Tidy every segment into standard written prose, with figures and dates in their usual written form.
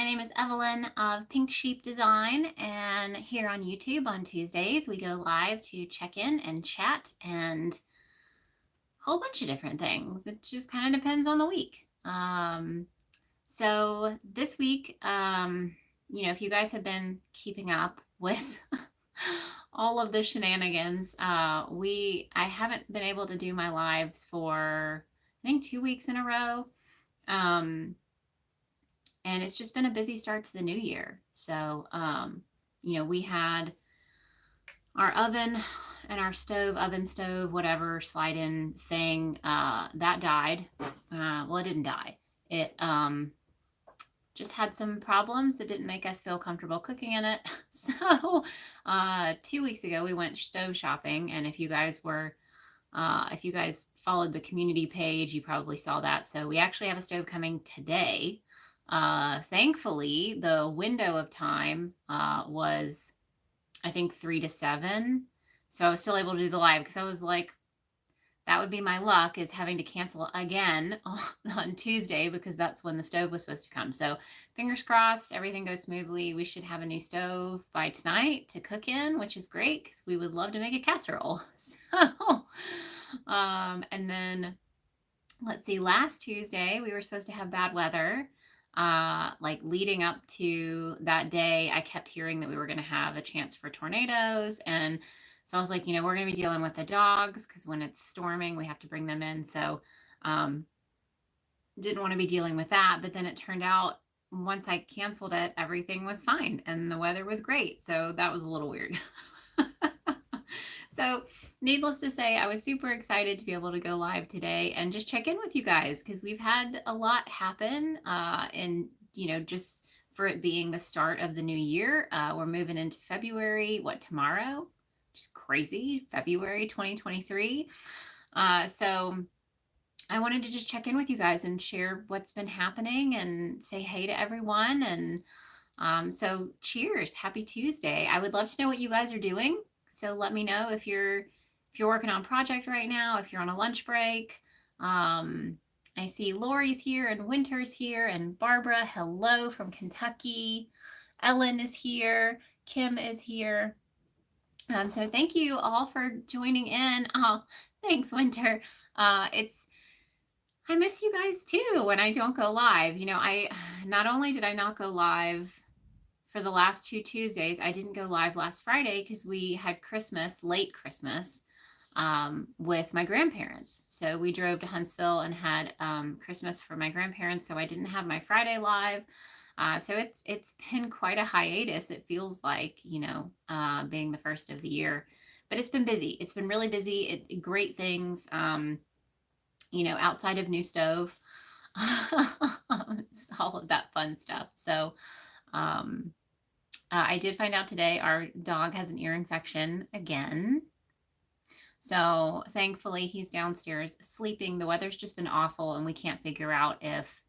name is Evelyn of Pink Sheep Design, and here on YouTube on Tuesdays we go live to check in and chat and a whole bunch of different things. It just kind of depends on the week. So this week, if you guys have been keeping up with all of the shenanigans, I haven't been able to do my lives for I think 2 weeks in a row. And it's just been a busy start to the new year. So, we had our oven and our oven stove, whatever slide-in thing, that died. Well, it didn't die. It just had some problems that didn't make us feel comfortable cooking in it. So 2 weeks ago, we went stove shopping. And if you guys followed the community page, you probably saw that. So we actually have a stove coming today. Thankfully, the window of time was, I think, 3 to 7. So I was still able to do the live because I was like, that would be my luck, is having to cancel again on Tuesday because that's when the stove was supposed to come. So fingers crossed, everything goes smoothly. We should have a new stove by tonight to cook in, which is great because we would love to make a casserole. So, and then let's see, last Tuesday, we were supposed to have bad weather. Like leading up to that day, I kept hearing that we were going to have a chance for tornadoes. And so I was like, we're going to be dealing with the dogs because when it's storming, we have to bring them in. So, didn't want to be dealing with that. But then it turned out once I canceled it, everything was fine and the weather was great. So that was a little weird. So needless to say, I was super excited to be able to go live today and just check in with you guys because we've had a lot happen and, just for it being the start of the new year. We're moving into February, tomorrow? Just crazy, February 2023. So I wanted to just check in with you guys and share what's been happening and say hey to everyone. And so cheers, happy Tuesday. I would love to know what you guys are doing. So let me know if you're working on a project right now, if you're on a lunch break. I see Lori's here and Winter's here and Barbara, hello from Kentucky. Ellen is here. Kim is here. So thank you all for joining in. Oh, thanks, Winter. I miss you guys too when I don't go live. I not only did I not go live for the last 2 Tuesdays, I didn't go live last Friday because we had late Christmas, with my grandparents. So we drove to Huntsville and had Christmas for my grandparents. So I didn't have my Friday live. So it's been quite a hiatus. It feels like, being the first of the year, but it's been busy. It's been really busy. Great things, outside of new stove, all of that fun stuff. So, I did find out today our dog has an ear infection again. So thankfully he's downstairs sleeping. The weather's just been awful and we can't figure out if,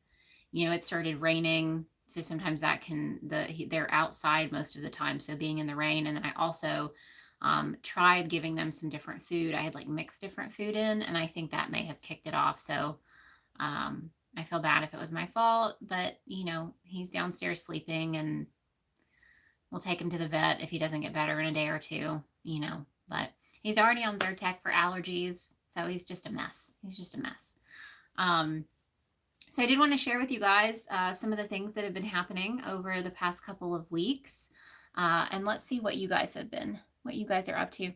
it started raining. So sometimes they're outside most of the time. So being in the rain. And then I also tried giving them some different food. I had mixed different food in, and I think that may have kicked it off. So I feel bad if it was my fault, but he's downstairs sleeping and we'll take him to the vet if he doesn't get better in a day or two, but he's already on Zyrtec for allergies. So he's just a mess. So I did want to share with you guys some of the things that have been happening over the past couple of weeks. And let's see what you guys are up to.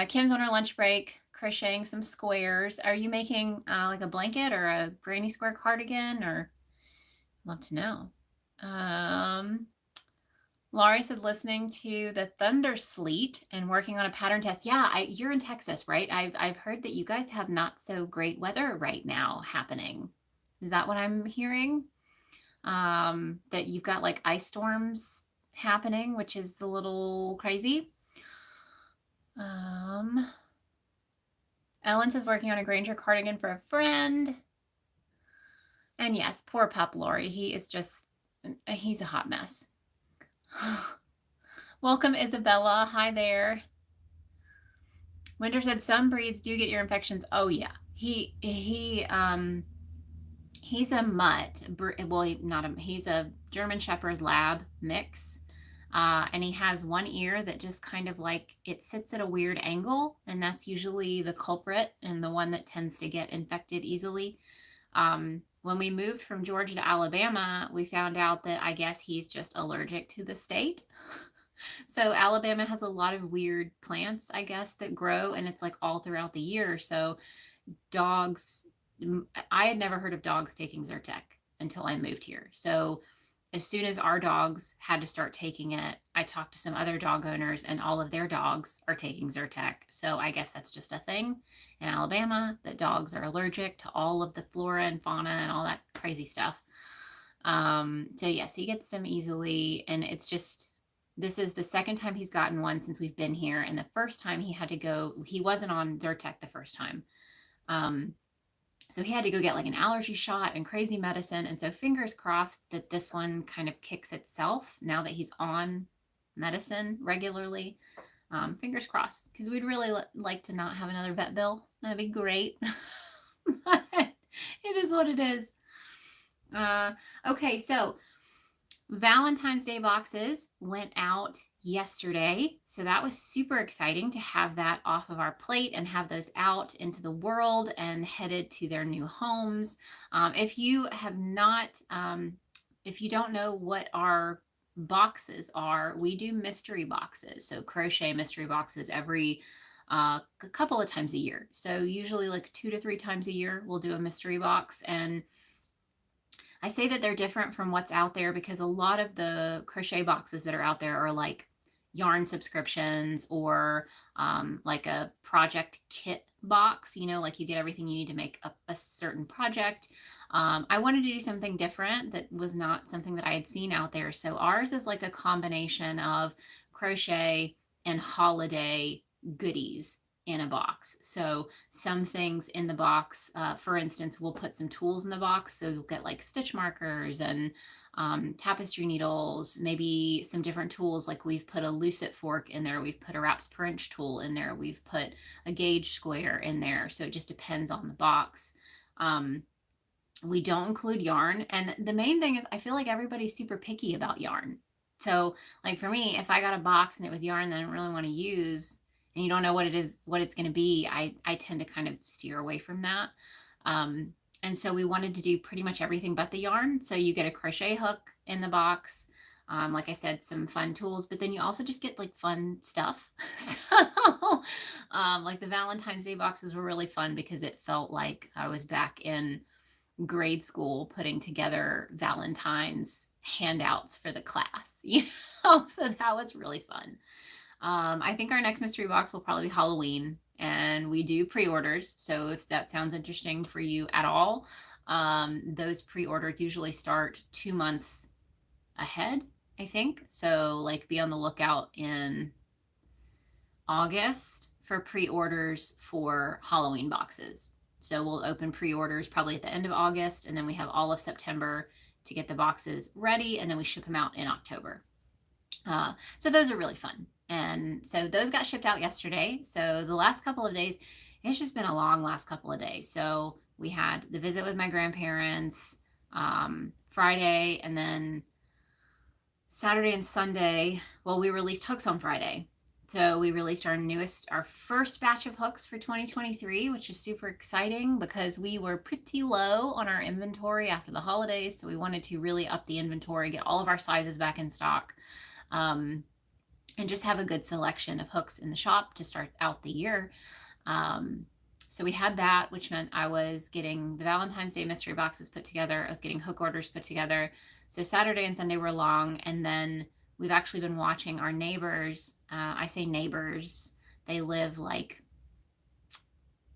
Kim's on her lunch break, crocheting some squares. Are you making a blanket or a granny square cardigan? Or I'd love to know. Laurie said listening to the thunder sleet and working on a pattern test. Yeah, you're in Texas, right? I've heard that you guys have not so great weather right now happening. Is that what I'm hearing? That you've got ice storms happening, which is a little crazy. Ellen says working on a Granger cardigan for a friend. And yes, poor pup Lori. He's a hot mess. Welcome, Isabella. Hi there. Winter said some breeds do get ear infections. Oh yeah. He He's a mutt. Well, not a, he's a German Shepherd Lab mix. And he has one ear that just kind of like, it sits at a weird angle, and that's usually the culprit and the one that tends to get infected easily. When we moved from Georgia to Alabama, we found out that I guess he's just allergic to the state. So Alabama has a lot of weird plants, I guess, that grow, and it's like all throughout the year. So dogs, I had never heard of dogs taking Zyrtec until I moved here. So as soon as our dogs had to start taking it, I talked to some other dog owners, and all of their dogs are taking Zyrtec. So I guess that's just a thing in Alabama, that dogs are allergic to all of the flora and fauna and all that crazy stuff. So yes, he gets them easily, and it's just, this is the second time he's gotten one since we've been here. And the first time he had to go, he wasn't on Zyrtec the first time. So he had to go get like an allergy shot and crazy medicine. And so fingers crossed that this one kind of kicks itself now that he's on medicine regularly. Fingers crossed, because we'd really like to not have another vet bill. That'd be great. But it is what it is. Okay, so Valentine's Day boxes went out yesterday. So that was super exciting to have that off of our plate and have those out into the world and headed to their new homes. If you have not, if you don't know what our boxes are, we do mystery boxes. So crochet mystery boxes every a couple of times a year. So usually like 2 to 3 times a year, we'll do a mystery box. And I say that they're different from what's out there because a lot of the crochet boxes that are out there are like yarn subscriptions or like a project kit box, you know, like you get everything you need to make a certain project. I wanted to do something different that was not something that I had seen out there. So ours is like a combination of crochet and holiday goodies in a box. So some things in the box, for instance, we'll put some tools in the box. So you'll get like stitch markers and tapestry needles, maybe some different tools. Like we've put a lucite fork in there. We've put a wraps per inch tool in there. We've put a gauge square in there. So it just depends on the box. We don't include yarn. And the main thing is I feel like everybody's super picky about yarn. So like for me, if I got a box and it was yarn that I didn't really want to use, and you don't know what it is, what it's going to be, I tend to kind of steer away from that. And so we wanted to do pretty much everything but the yarn. So you get a crochet hook in the box. Like I said, some fun tools, but then you also just get like fun stuff. So like the Valentine's Day boxes were really fun because it felt like I was back in grade school putting together Valentine's handouts for the class, you know, so that was really fun. I think our next mystery box will probably be Halloween, and we do pre-orders. So if that sounds interesting for you at all, those pre-orders usually start 2 months ahead, I think. So like be on the lookout in August for pre-orders for Halloween boxes. So we'll open pre-orders probably at the end of August, and then we have all of September to get the boxes ready, and then we ship them out in October. So those are really fun. And so those got shipped out yesterday. So the last couple of days, it's just been a long last couple of days. So we had the visit with my grandparents Friday, and then Saturday and Sunday. Well, we released hooks on Friday. So we released our first batch of hooks for 2023, which is super exciting because we were pretty low on our inventory after the holidays. So we wanted to really up the inventory, get all of our sizes back in stock. And just have a good selection of hooks in the shop to start out the year. So we had that, which meant I was getting the Valentine's Day mystery boxes put together. I was getting hook orders put together. So Saturday and Sunday were long. And then we've actually been watching our neighbors. I say neighbors, they live like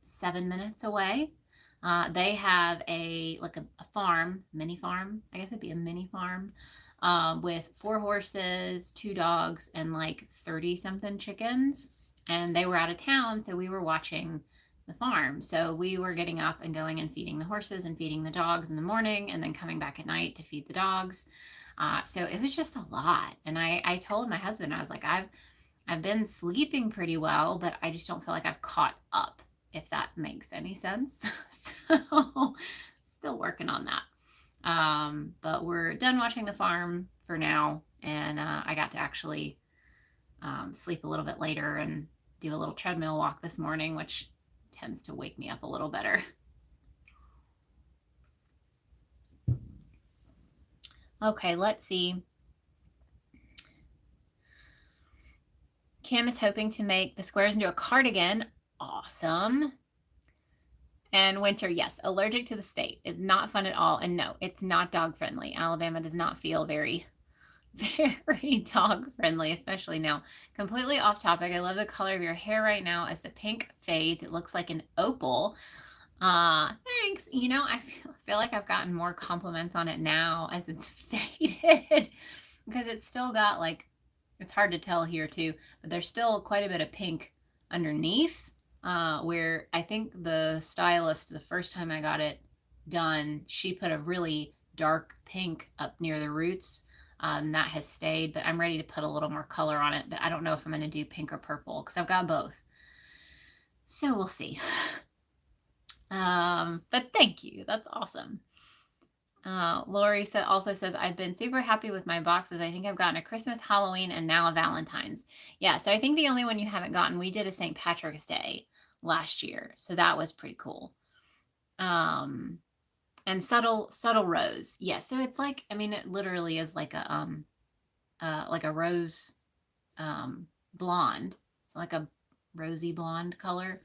7 minutes away. They have a farm, mini farm. I guess it'd be a mini farm. With 4 horses, 2 dogs, and like 30 something chickens. And they were out of town, so we were watching the farm. So we were getting up and going and feeding the horses and feeding the dogs in the morning, and then coming back at night to feed the dogs. So it was just a lot. And I told my husband, I was like, I've been sleeping pretty well, but I just don't feel like I've caught up, if that makes any sense. So still working on that. But we're done watching the farm for now, and I got to actually sleep a little bit later and do a little treadmill walk this morning, which tends to wake me up a little better. Okay, let's see. Kim is hoping to make the squares into a cardigan. Awesome. And Winter, yes, allergic to the state is not fun at all. And no, it's not dog friendly. Alabama does not feel very, very dog friendly, especially now. Completely off topic. I love the color of your hair right now as the pink fades. It looks like an opal. Thanks. You know, I feel like I've gotten more compliments on it now as it's faded because it's still got like, it's hard to tell here too, but there's still quite a bit of pink underneath, where I think the stylist, the first time I got it done, she put a really dark pink up near the roots. That has stayed, but I'm ready to put a little more color on it, but I don't know if I'm going to do pink or purple because I've got both. So we'll see. But thank you. That's awesome. Lori also says, I've been super happy with my boxes. I think I've gotten a Christmas, Halloween, and now a Valentine's. Yeah, so I think the only one you haven't gotten, we did a St. Patrick's Day last year. So that was pretty cool. And subtle rose. Yeah, so it's like, I mean, it literally is like a rose blonde. It's like a rosy blonde color.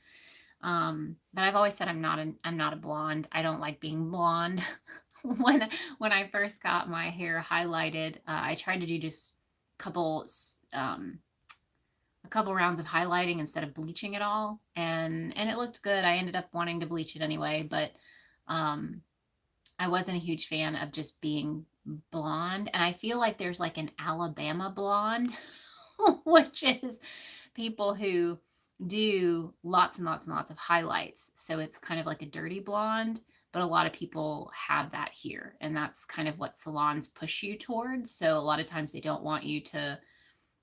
But I've always said I'm not a blonde. I don't like being blonde. When I first got my hair highlighted, I tried to do just a couple rounds of highlighting instead of bleaching it all, and it looked good. I ended up wanting to bleach it anyway, but I wasn't a huge fan of just being blonde. And I feel like there's like an Alabama blonde, which is people who do lots and lots and lots of highlights. So it's kind of like a dirty blonde, but a lot of people have that here. And that's kind of what salons push you towards. So a lot of times they don't want you to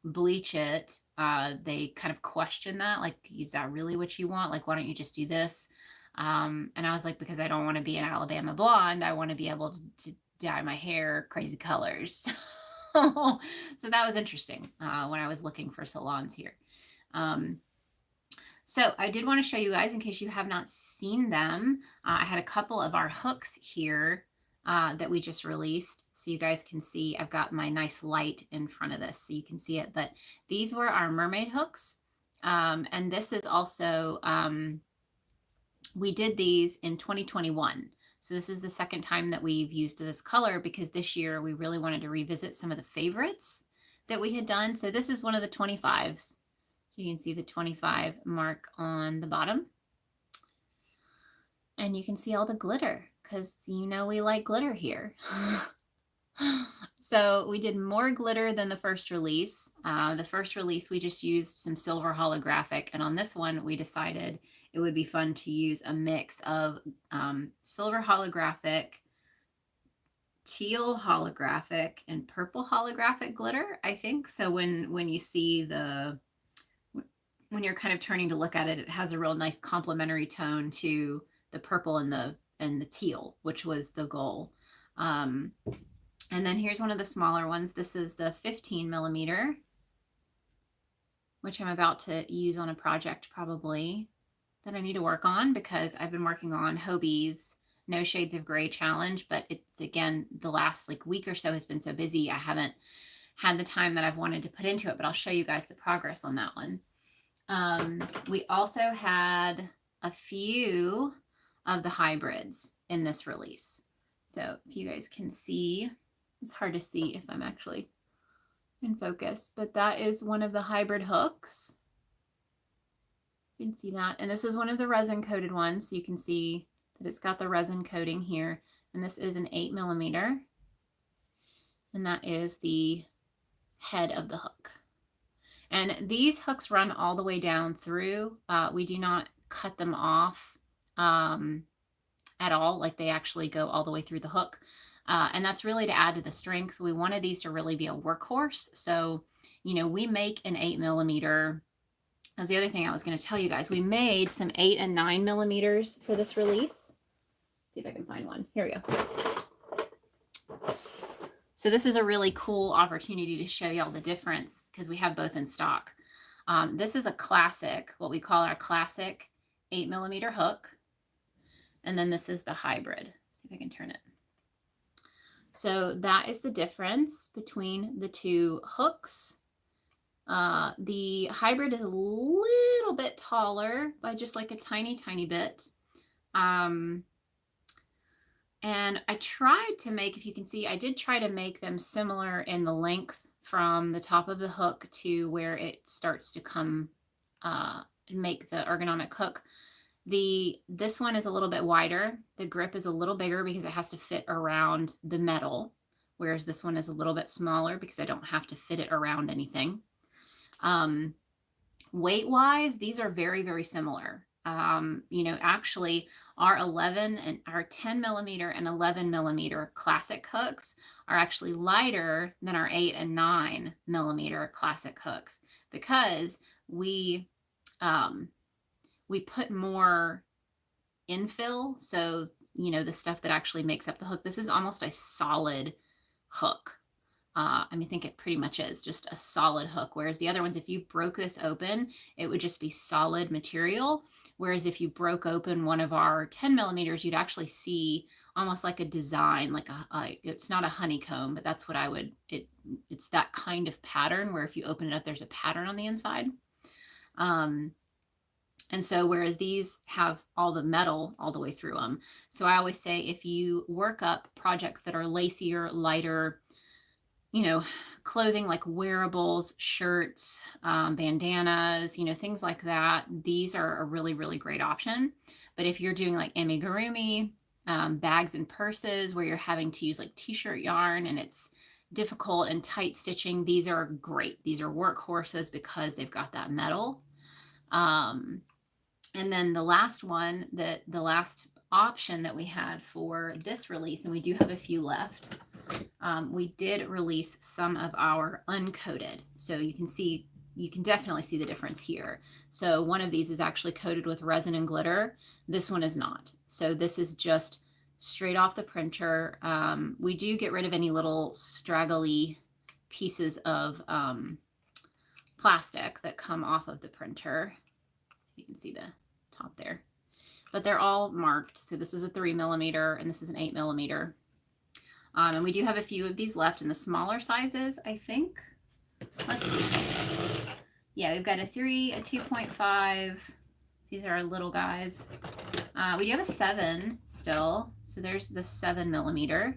bleach it. They kind of question that, like, is that really what you want? Like, why don't you just do this? And I was like, because I don't want to be an Alabama blonde. I want to be able to dye my hair crazy colors. So that was interesting when I was looking for salons here. So I did want to show you guys, in case you have not seen them, I had a couple of our hooks here that we just released. So you guys can see, I've got my nice light in front of this so you can see it. But these were our mermaid hooks. And this is also, we did these in 2021. So this is the second time that we've used this color, because this year we really wanted to revisit some of the favorites that we had done. So this is one of the 25s. So you can see the 25 mark on the bottom. And you can see all the glitter, because you know we like glitter here. So we did more glitter than the first release. The first release, we just used some silver holographic. And on this one, we decided it would be fun to use a mix of silver holographic, teal holographic, and purple holographic glitter, I think. So when you see when you're kind of turning to look at it, it has a real nice complementary tone to the purple and the teal, which was the goal. And then here's one of the smaller ones. This is the 15 millimeter, which I'm about to use on a project probably that I need to work on, because I've been working on Hobie's No Shades of Gray challenge, but it's, again, the last like week or so has been so busy, I haven't had the time that I've wanted to put into it, but I'll show you guys the progress on that one. We also had a few of the hybrids in this release. So if you guys can see, it's hard to see if I'm actually in focus, but that is one of the hybrid hooks. You can see that. And this is one of the resin coated ones. So you can see that it's got the resin coating here. And this is an 8 millimeter. And that is the head of the hook. And these hooks run all the way down through. We do not cut them off at all. Like, they actually go all the way through the hook. And that's really to add to the strength. We wanted these to really be a workhorse. So, you know, we make an 8 millimeter. That was the other thing I was going to tell you guys. We made some 8 and 9 millimeters for this release. see if I can find one. Here we go. So this is a really cool opportunity to show y'all the difference because we have both in stock. This is a classic, what we call our classic 8mm hook. And then this is the hybrid. Let's see if I can turn it. So that is the difference between the two hooks. The hybrid is a little bit taller by just like a tiny, tiny bit. And I tried to make, if you can see, I did try to make them similar in the length from the top of the hook to where it starts to come, make the ergonomic hook. This one is a little bit wider. The grip is a little bigger because it has to fit around the metal, whereas this one is a little bit smaller because I don't have to fit it around anything. Weight-wise, these are very, very similar. You know, actually our 11 and our 10mm and 11mm classic hooks are actually lighter than our 8 and 9mm classic hooks because we put more infill. So, you know, the stuff that actually makes up the hook, this is almost a solid hook. I mean, I think it pretty much is just a solid hook. Whereas the other ones, if you broke this open, it would just be solid material. Whereas if you broke open one of our 10mm, you'd actually see almost like a design, like it's not a honeycomb, but that's what I would, it's that kind of pattern where if you open it up, there's a pattern on the inside. And so whereas these have all the metal all the way through them. So I always say if you work up projects that are lacier, lighter, you know, clothing like wearables, shirts, bandanas, you know, things like that, these are a really, really great option. But if you're doing like amigurumi, bags and purses where you're having to use like t-shirt yarn and it's difficult and tight stitching, these are great. These are workhorses because they've got that metal. And then the last one, the last option that we had for this release, and we do have a few left, we did release some of our uncoated. So you can see, you can definitely see the difference here. So one of these is actually coated with resin and glitter. This one is not. So this is just straight off the printer. We do get rid of any little straggly pieces of plastic that come off of the printer. So you can see the top there, but they're all marked. So this is a 3mm and this is an 8mm. And we do have a few of these left in the smaller sizes, I think. Let's see. Yeah, we've got a 3, a 2.5. These are our little guys. We do have a 7 still. So there's the 7mm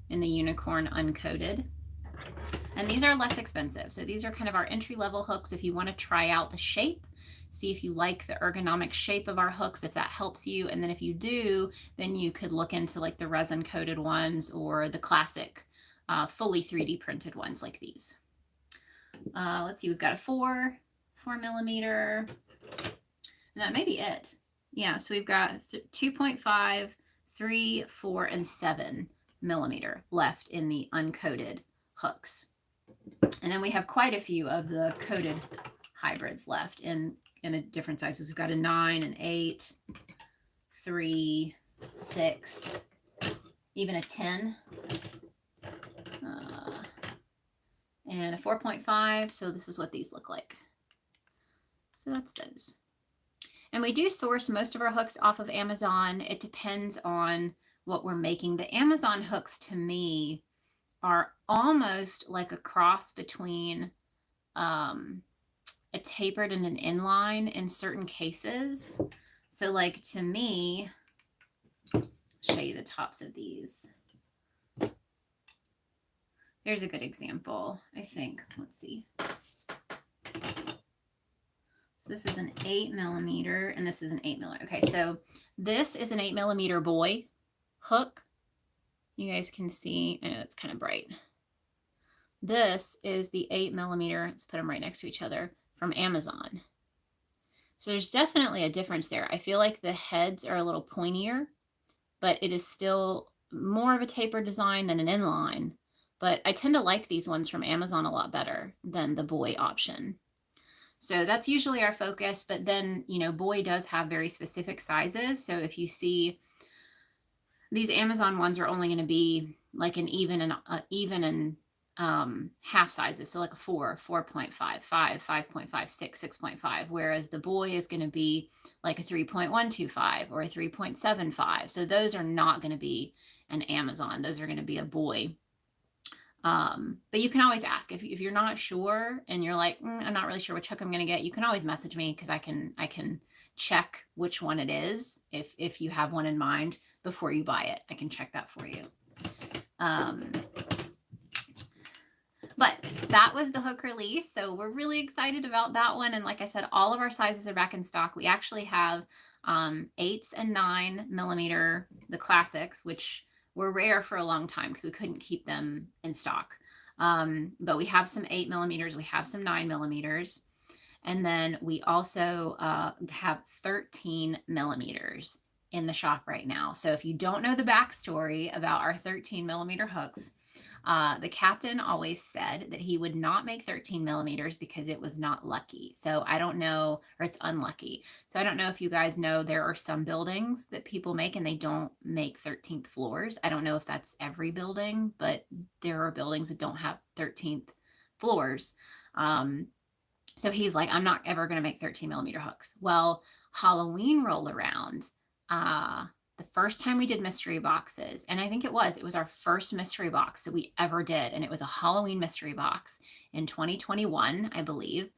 in the unicorn uncoated. And these are less expensive. So these are kind of our entry-level hooks if you want to try out the shape. See if you like the ergonomic shape of our hooks, if that helps you. And then if you do, then you could look into like the resin coated ones or the classic fully 3D printed ones like these. Let's see, we've got a 4mm, and that may be it. Yeah, so we've got 2.5, 3, 4, and 7mm left in the uncoated hooks. And then we have quite a few of the coated hybrids left in a different sizes. We've got a 9, an 8, 3, 6, even a 10, and a 4.5. So this is what these look like. So that's those. And we do source most of our hooks off of Amazon. It depends on what we're making. The Amazon hooks to me are almost like a cross between a tapered and an inline in certain cases. So like to me, I'll show you the tops of these. There's a good example, I think. Let's see. So this is an 8mm and this is an 8mm. Okay, so this is an 8mm boy hook. You guys can see, I know it's kind of bright. This is the 8mm. Let's put them right next to each other from Amazon. So there's definitely a difference there. I feel like the heads are a little pointier, but it is still more of a tapered design than an inline. But I tend to like these ones from Amazon a lot better than the boy option. So that's usually our focus, but then, you know, boy does have very specific sizes. So if you see These Amazon ones are only going to be like an even and half sizes. So like a 4, 4.5, 5, 5.5, 6, 6.5. Whereas the boy is going to be like a 3.125 or a 3.75. So those are not going to be an Amazon. Those are going to be a boy. But you can always ask if you're not sure and you're like, I'm not really sure which hook I'm going to get. You can always message me because I can check which one it is. If you have one in mind before you buy it, I can check that for you. But that was the hook release. So we're really excited about that one. And like I said, all of our sizes are back in stock. We actually have 8s and 9mm, the classics, which were rare for a long time because we couldn't keep them in stock. But we have some 8mm, we have some 9mm. And then we also have 13mm in the shop right now. So if you don't know the backstory about our 13mm hooks, the captain always said that he would not make 13mm because it was not lucky. So I don't know, or it's unlucky. So I don't know if you guys know, there are some buildings that people make and they don't make 13th floors. I don't know if that's every building, but there are buildings that don't have 13th floors. So he's like, I'm not ever going to make 13mm hooks. Well, Halloween rolled around. The first time we did mystery boxes, and I think it was our first mystery box that we ever did. And it was a Halloween mystery box in 2021, I believe.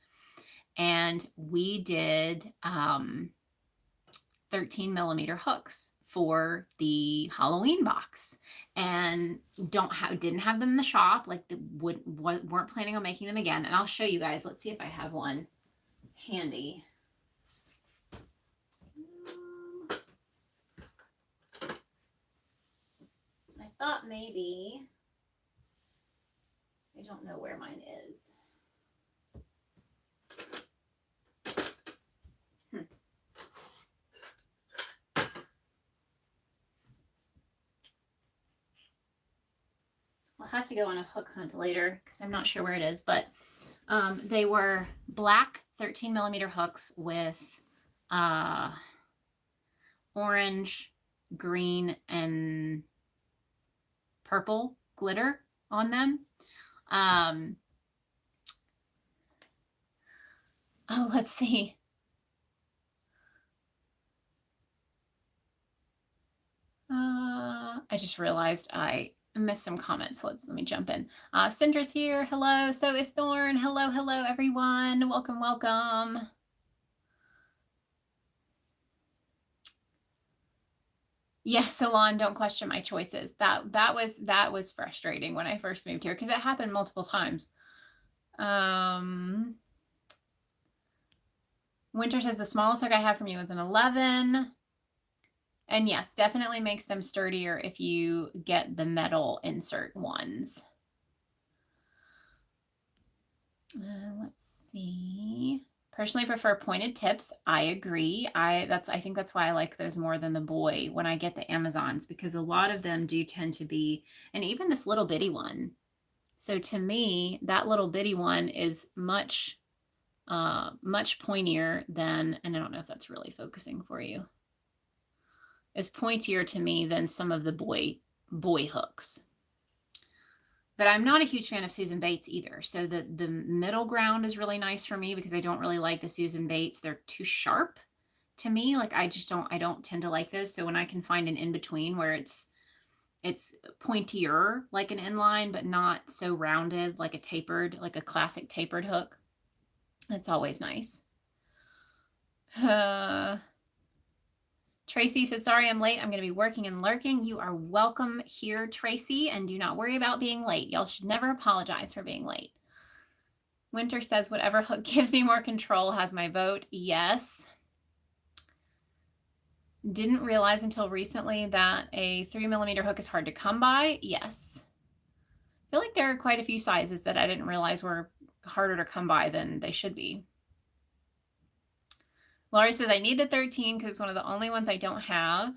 And we did 13mm hooks for the Halloween box, and didn't have them in the shop, like weren't planning on making them again. And I'll show you guys. Let's see if I have one handy. I thought maybe, I don't know where mine is. I'll have to go on a hook hunt later because I'm not sure where it is, but they were black 13mm hooks with orange, green, and purple glitter on them. Oh, let's see. I just realized I missed some comments. Let me jump in. Cinder's here. Hello. So is Thorn. Hello, everyone. Welcome. Yes, Salon, don't question my choices. That was frustrating when I first moved here because it happened multiple times. Winter says the smallest hook I have from you is an 11. And yes, definitely makes them sturdier if you get the metal insert ones. Let's see. Personally prefer pointed tips. I agree. I think that's why I like those more than the boy when I get the Amazons, because a lot of them do tend to be, and even this little bitty one. So to me, that little bitty one is much pointier than, and I don't know if that's really focusing for you, is pointier to me than some of the boy hooks. But I'm not a huge fan of Susan Bates either. So the middle ground is really nice for me because I don't really like the Susan Bates. They're too sharp to me. Like I don't tend to like those. So when I can find an in-between where it's pointier, like an inline, but not so rounded, like a classic tapered hook, it's always nice. Tracy says, sorry, I'm late. I'm going to be working and lurking. You are welcome here, Tracy, and do not worry about being late. Y'all should never apologize for being late. Winter says, whatever hook gives me more control has my vote. Yes. Didn't realize until recently that a 3mm hook is hard to come by. Yes. I feel like there are quite a few sizes that I didn't realize were harder to come by than they should be. Laurie says, I need the 13 because it's one of the only ones I don't have.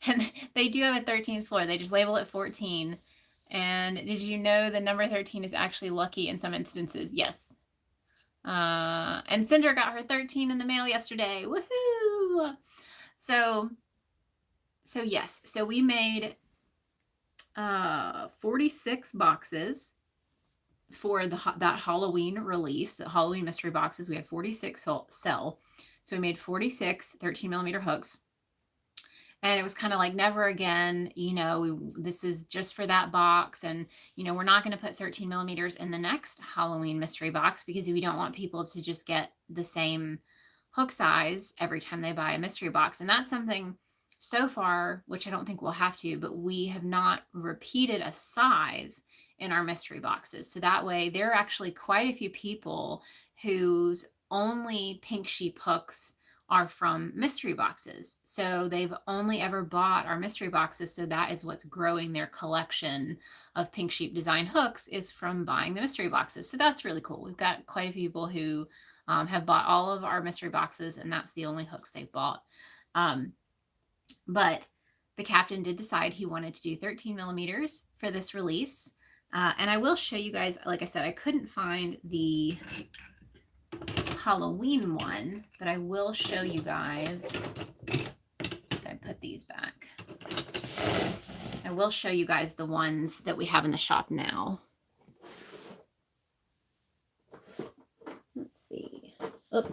And they do have a 13th floor. They just label it 14. And did you know the number 13 is actually lucky in some instances? Yes. And Cinder got her 13 in the mail yesterday. Woohoo! So So yes, so we made 46 boxes for that Halloween release, the Halloween mystery boxes. We had 46 sell. So we made 46 13mm hooks. And it was kind of like, never again, this is just for that box. And, we're not going to put 13mm in the next Halloween mystery box because we don't want people to just get the same hook size every time they buy a mystery box. And that's something so far, which I don't think we'll have to, but we have not repeated a size in our mystery boxes. So that way there are actually quite a few people whose only pink sheep hooks are from mystery boxes. So they've only ever bought our mystery boxes. So that is what's growing their collection of pink sheep design hooks, is from buying the mystery boxes. So that's really cool. We've got quite a few people who have bought all of our mystery boxes, and that's the only hooks they've bought. But the captain did decide he wanted to do 13mm for this release. And I will show you guys, like I said, I couldn't find the Halloween one, but I will show you guys. I put these back. I will show you guys the ones that we have in the shop now. Let's see. Oh,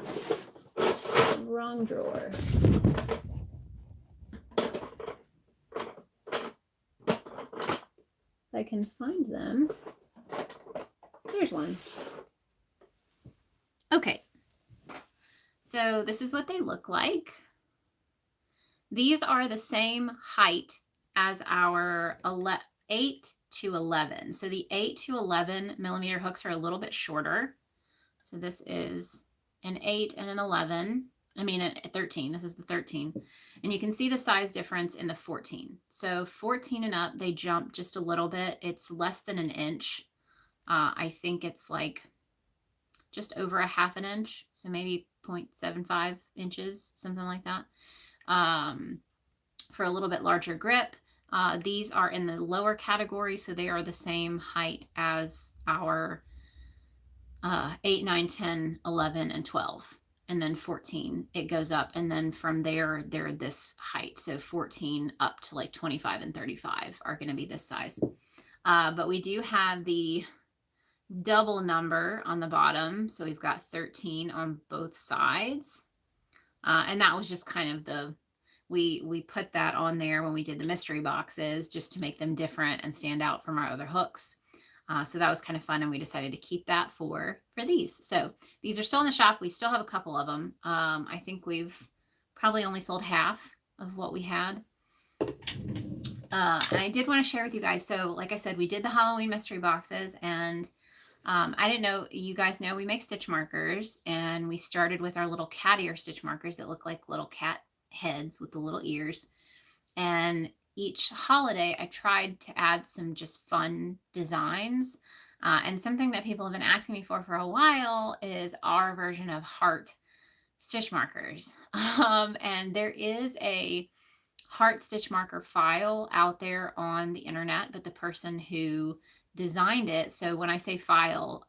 wrong drawer. If I can find them. There's one. Okay. So this is what they look like. These are the same height as our 8 to 11. So the 8 to 11mm hooks are a little bit shorter. So this is an 8 and an 11. I mean, a 13. This is the 13. And you can see the size difference in the 14. So 14 and up, they jump just a little bit. It's less than an inch. I think it's like just over a half an inch. So maybe 0.75 inches, something like that. For a little bit larger grip. These are in the lower category, so they are the same height as our 8, 9, 10, 11, and 12. And then 14, it goes up. And then from there, they're this height. So 14 up to like 25 and 35 are going to be this size. But we do have the double number on the bottom. So we've got 13 on both sides. And that was just kind of we put that on there when we did the mystery boxes, just to make them different and stand out from our other hooks. So that was kind of fun, and we decided to keep that for these. So these are still in the shop. We still have a couple of them. I think we've probably only sold half of what we had. And I did want to share with you guys. So like I said, we did the Halloween mystery boxes, and I didn't know, you guys know we make stitch markers, and we started with our little cat ear stitch markers that look like little cat heads with the little ears. And each holiday I tried to add some just fun designs. And something that people have been asking me for a while is our version of heart stitch markers. And there is a heart stitch marker file out there on the internet, but the person who designed it, so when I say file,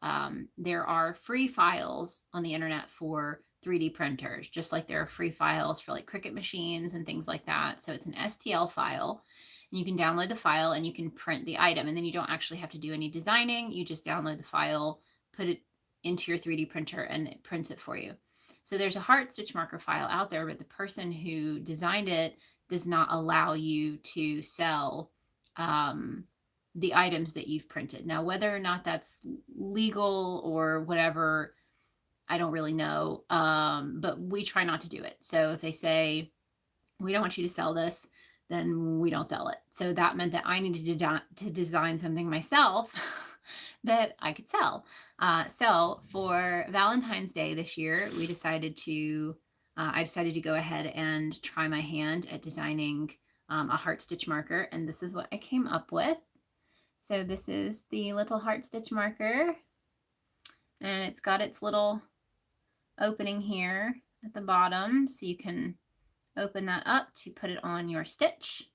there are free files on the internet for 3D printers, just like there are free files for like Cricut machines and things like that. So it's an STL file, and you can download the file and you can print the item, and then you don't actually have to do any designing. You just download the file, put it into your 3D printer, and it prints it for you. So there's a heart stitch marker file out there, but the person who designed it does not allow you to sell the items that you've printed. Now, whether or not that's legal or whatever, I don't really know, but we try not to do it. So if they say, we don't want you to sell this, then we don't sell it. So that meant that I needed to design something myself that I could sell. So for Valentine's Day this year, we decided to, I decided to go ahead and try my hand at designing a heart stitch marker. And this is what I came up with. So this is the little heart stitch marker, and it's got its little opening here at the bottom, so you can open that up to put it on your stitch.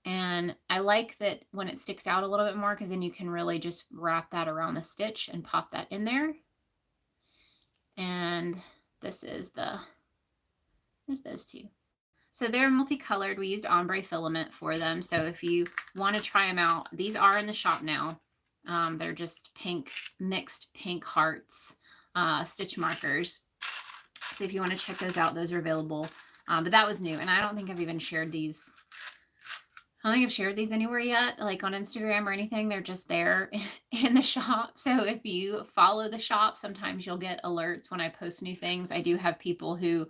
And I like that when it sticks out a little bit more, because then you can really just wrap that around the stitch and pop that in there. And this is there's those two. So they're multicolored. We used ombre filament for them. So if you want to try them out, these are in the shop now. They're just pink, mixed pink hearts, stitch markers. So if you want to check those out, those are available. But that was new. And I don't think I've even shared these. I don't think I've shared these anywhere yet, like on Instagram or anything. They're just there in the shop. So if you follow the shop, sometimes you'll get alerts when I post new things. I do have people who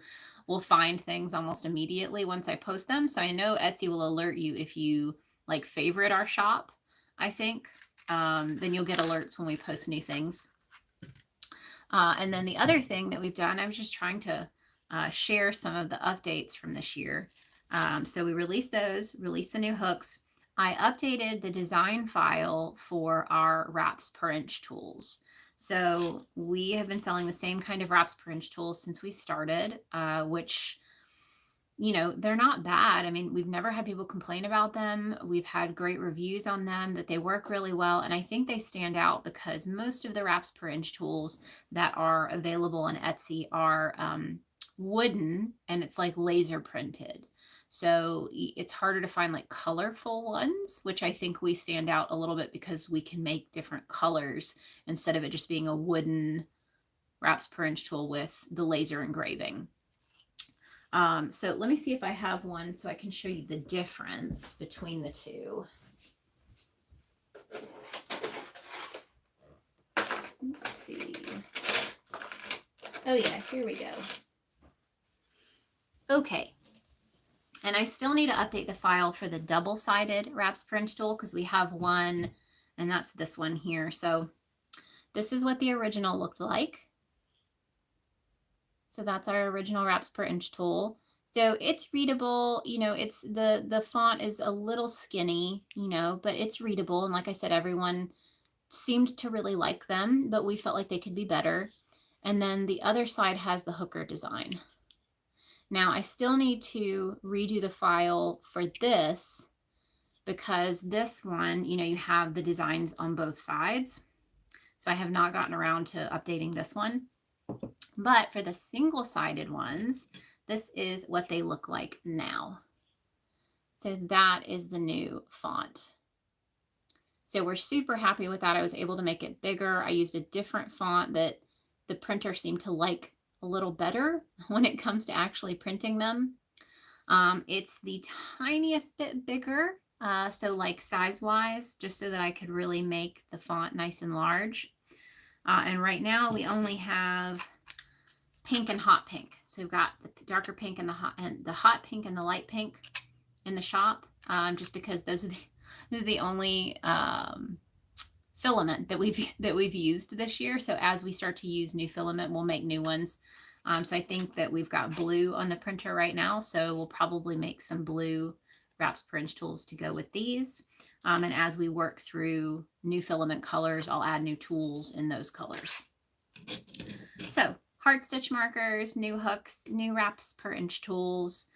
will find things almost immediately once I post them. So I know Etsy will alert you if you like favorite our shop, I think. Then you'll get alerts when we post new things. And then the other thing that we've done, I was just trying to share some of the updates from this year. So we released those, released the new hooks. I updated the design file for our wraps per inch tools. So we have been selling the same kind of wraps per inch tools since we started, which, you know, they're not bad. I mean, we've never had people complain about them. We've had great reviews on them, that they work really well. And I think they stand out because most of the wraps per inch tools that are available on Etsy are wooden, and it's like laser printed. So it's harder to find like colorful ones, which I think we stand out a little bit because we can make different colors instead of it just being a wooden wraps per inch tool with the laser engraving. So let me see if I have one so I can show you the difference between the two. Let's see. Oh yeah, here we go. Okay. And I still need to update the file for the double-sided wraps per inch tool because we have one, and that's this one here. So this is what the original looked like. So that's our original wraps per inch tool. So it's readable, you know, it's the font is a little skinny, you know, but it's readable. And like I said, everyone seemed to really like them, but we felt like they could be better. And then the other side has the hooker design. Now I still need to redo the file for this because this one, you know, you have the designs on both sides. So I have not gotten around to updating this one. But for the single-sided ones, this is what they look like now. So that is the new font. So we're super happy with that. I was able to make it bigger. I used a different font that the printer seemed to like a little better when it comes to actually printing them. It's the tiniest bit bigger, so like size-wise, just so that I could really make the font nice and large. And right now we only have pink and hot pink. So we've got the darker pink and the hot pink and the light pink in the shop, just because those are the only filament that we've used this year. So as we start to use new filament, we'll make new ones. So I think that we've got blue on the printer right now. So we'll probably make some blue wraps per inch tools to go with these. And as we work through new filament colors, I'll add new tools in those colors. So heart stitch markers, new hooks, new wraps per inch tools.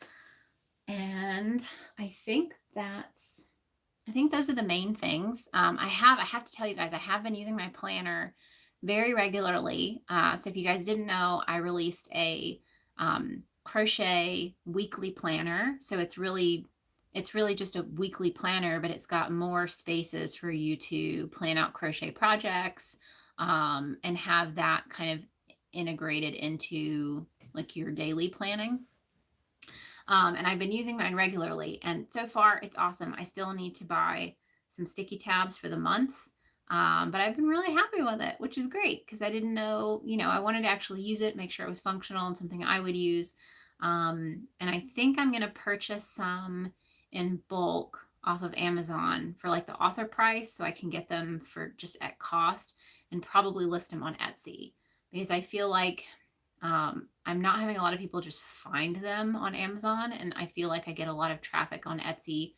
And I think those are the main things. I have to tell you guys, I have been using my planner very regularly. So if you guys didn't know, I released a crochet weekly planner. So it's really just a weekly planner, but it's got more spaces for you to plan out crochet projects and have that kind of integrated into like your daily planning. And I've been using mine regularly, and so far it's awesome. I still need to buy some sticky tabs for the months, but I've been really happy with it, which is great because I didn't know, you know, I wanted to actually use it, make sure it was functional and something I would use. And I think I'm going to purchase some in bulk off of Amazon for like the author price so I can get them for just at cost and probably list them on Etsy because I feel like I'm not having a lot of people just find them on Amazon, and I feel like I get a lot of traffic on Etsy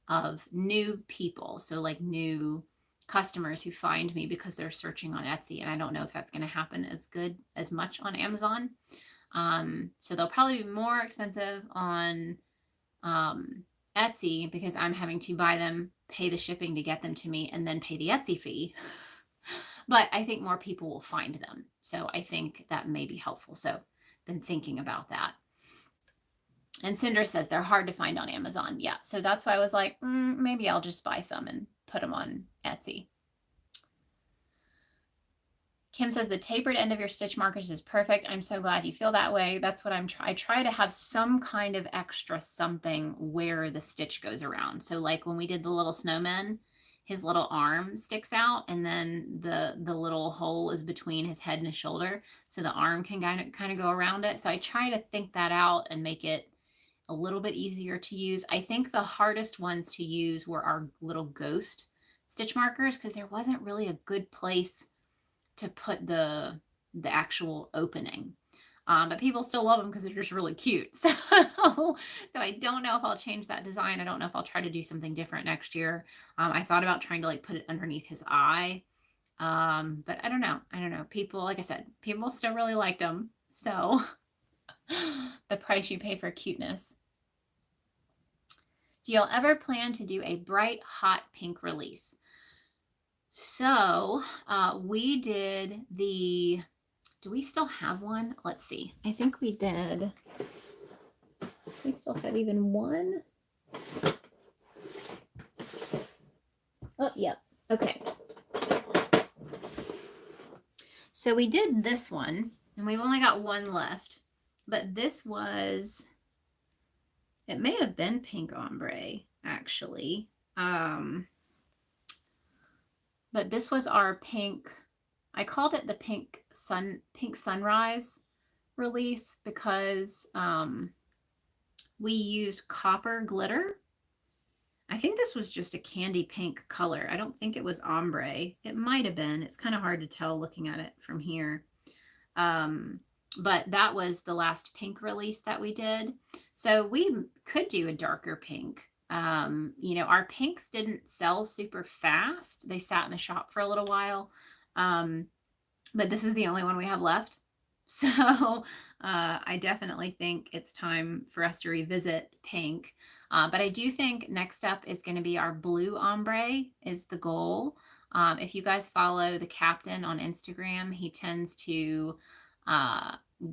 of new people. So like new customers who find me because they're searching on Etsy, and I don't know if that's going to happen as much on Amazon. So they'll probably be more expensive on Etsy because I'm having to buy them, pay the shipping to get them to me, and then pay the Etsy fee. But I think more people will find them. So I think that may be helpful. So been thinking about that. And Cinder says they're hard to find on Amazon. Yeah, so that's why I was like, maybe I'll just buy some and put them on Etsy. Kim says the tapered end of your stitch markers is perfect. I'm so glad you feel that way. That's what I try to have some kind of extra something where the stitch goes around. So like when we did the little snowman, his little arm sticks out and then the little hole is between his head and his shoulder. So the arm can kind of go around it. So I try to think that out and make it a little bit easier to use. I think the hardest ones to use were our little ghost stitch markers because there wasn't really a good place to put the actual opening. But people still love them because they're just really cute. So I don't know if I'll change that design. I don't know if I'll try to do something different next year. I thought about trying to like put it underneath his eye. But I don't know. People, like I said, people still really liked them. So the price you pay for cuteness. Do y'all ever plan to do a bright, hot pink release? So we did the, do we still have one? Let's see. I think we did. We still have even one. Oh, yeah. Okay. So we did this one, and we've only got one left. But this was, it may have been pink ombre, actually. But this was our pink, I called it the pink sunrise release because we used copper glitter. I think this was just a candy pink color. I don't think it was ombre. It might have been. It's kind of hard to tell looking at it from here. But that was the last pink release that we did. So we could do a darker pink. You know, our pinks didn't sell super fast. They sat in the shop for a little while. But this is the only one we have left. So I definitely think it's time for us to revisit pink. But I do think next up is going to be our blue ombre is the goal. If you guys follow the captain on Instagram, he tends to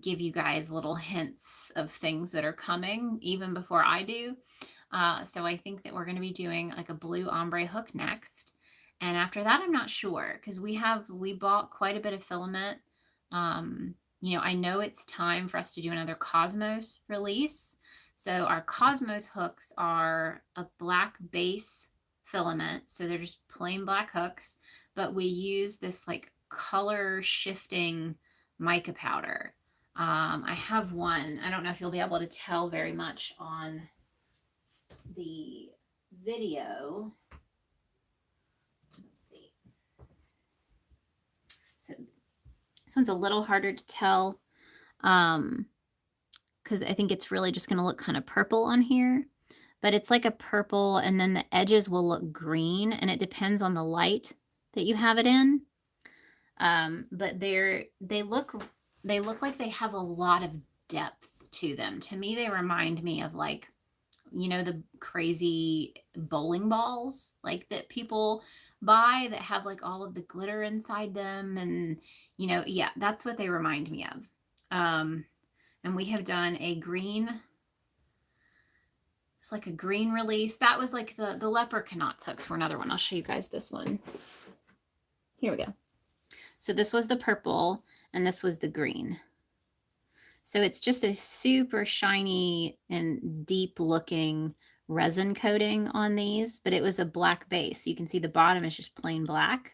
give you guys little hints of things that are coming even before I do. So I think that we're going to be doing like a blue ombre hook next. And after that, I'm not sure because we bought quite a bit of filament. You know, I know it's time for us to do another Cosmos release. So our Cosmos hooks are a black base filament. So they're just plain black hooks, but we use this like color shifting mica powder. I have one. I don't know if you'll be able to tell very much on the video. Let's see. So this one's a little harder to tell because I think it's really just going to look kind of purple on here. But it's like a purple, and then the edges will look green, and it depends on the light that you have it in. But they look like they have a lot of depth to them. To me, they remind me of like, you know, the crazy bowling balls like that people buy that have like all of the glitter inside them. And, you know, yeah, that's what they remind me of. And we have done a green, it's like a green release. That was like the leprechaun hooks were another one. I'll show you guys this one. Here we go. So this was the purple and this was the green. So it's just a super shiny and deep looking resin coating on these, but it was a black base. You can see the bottom is just plain black,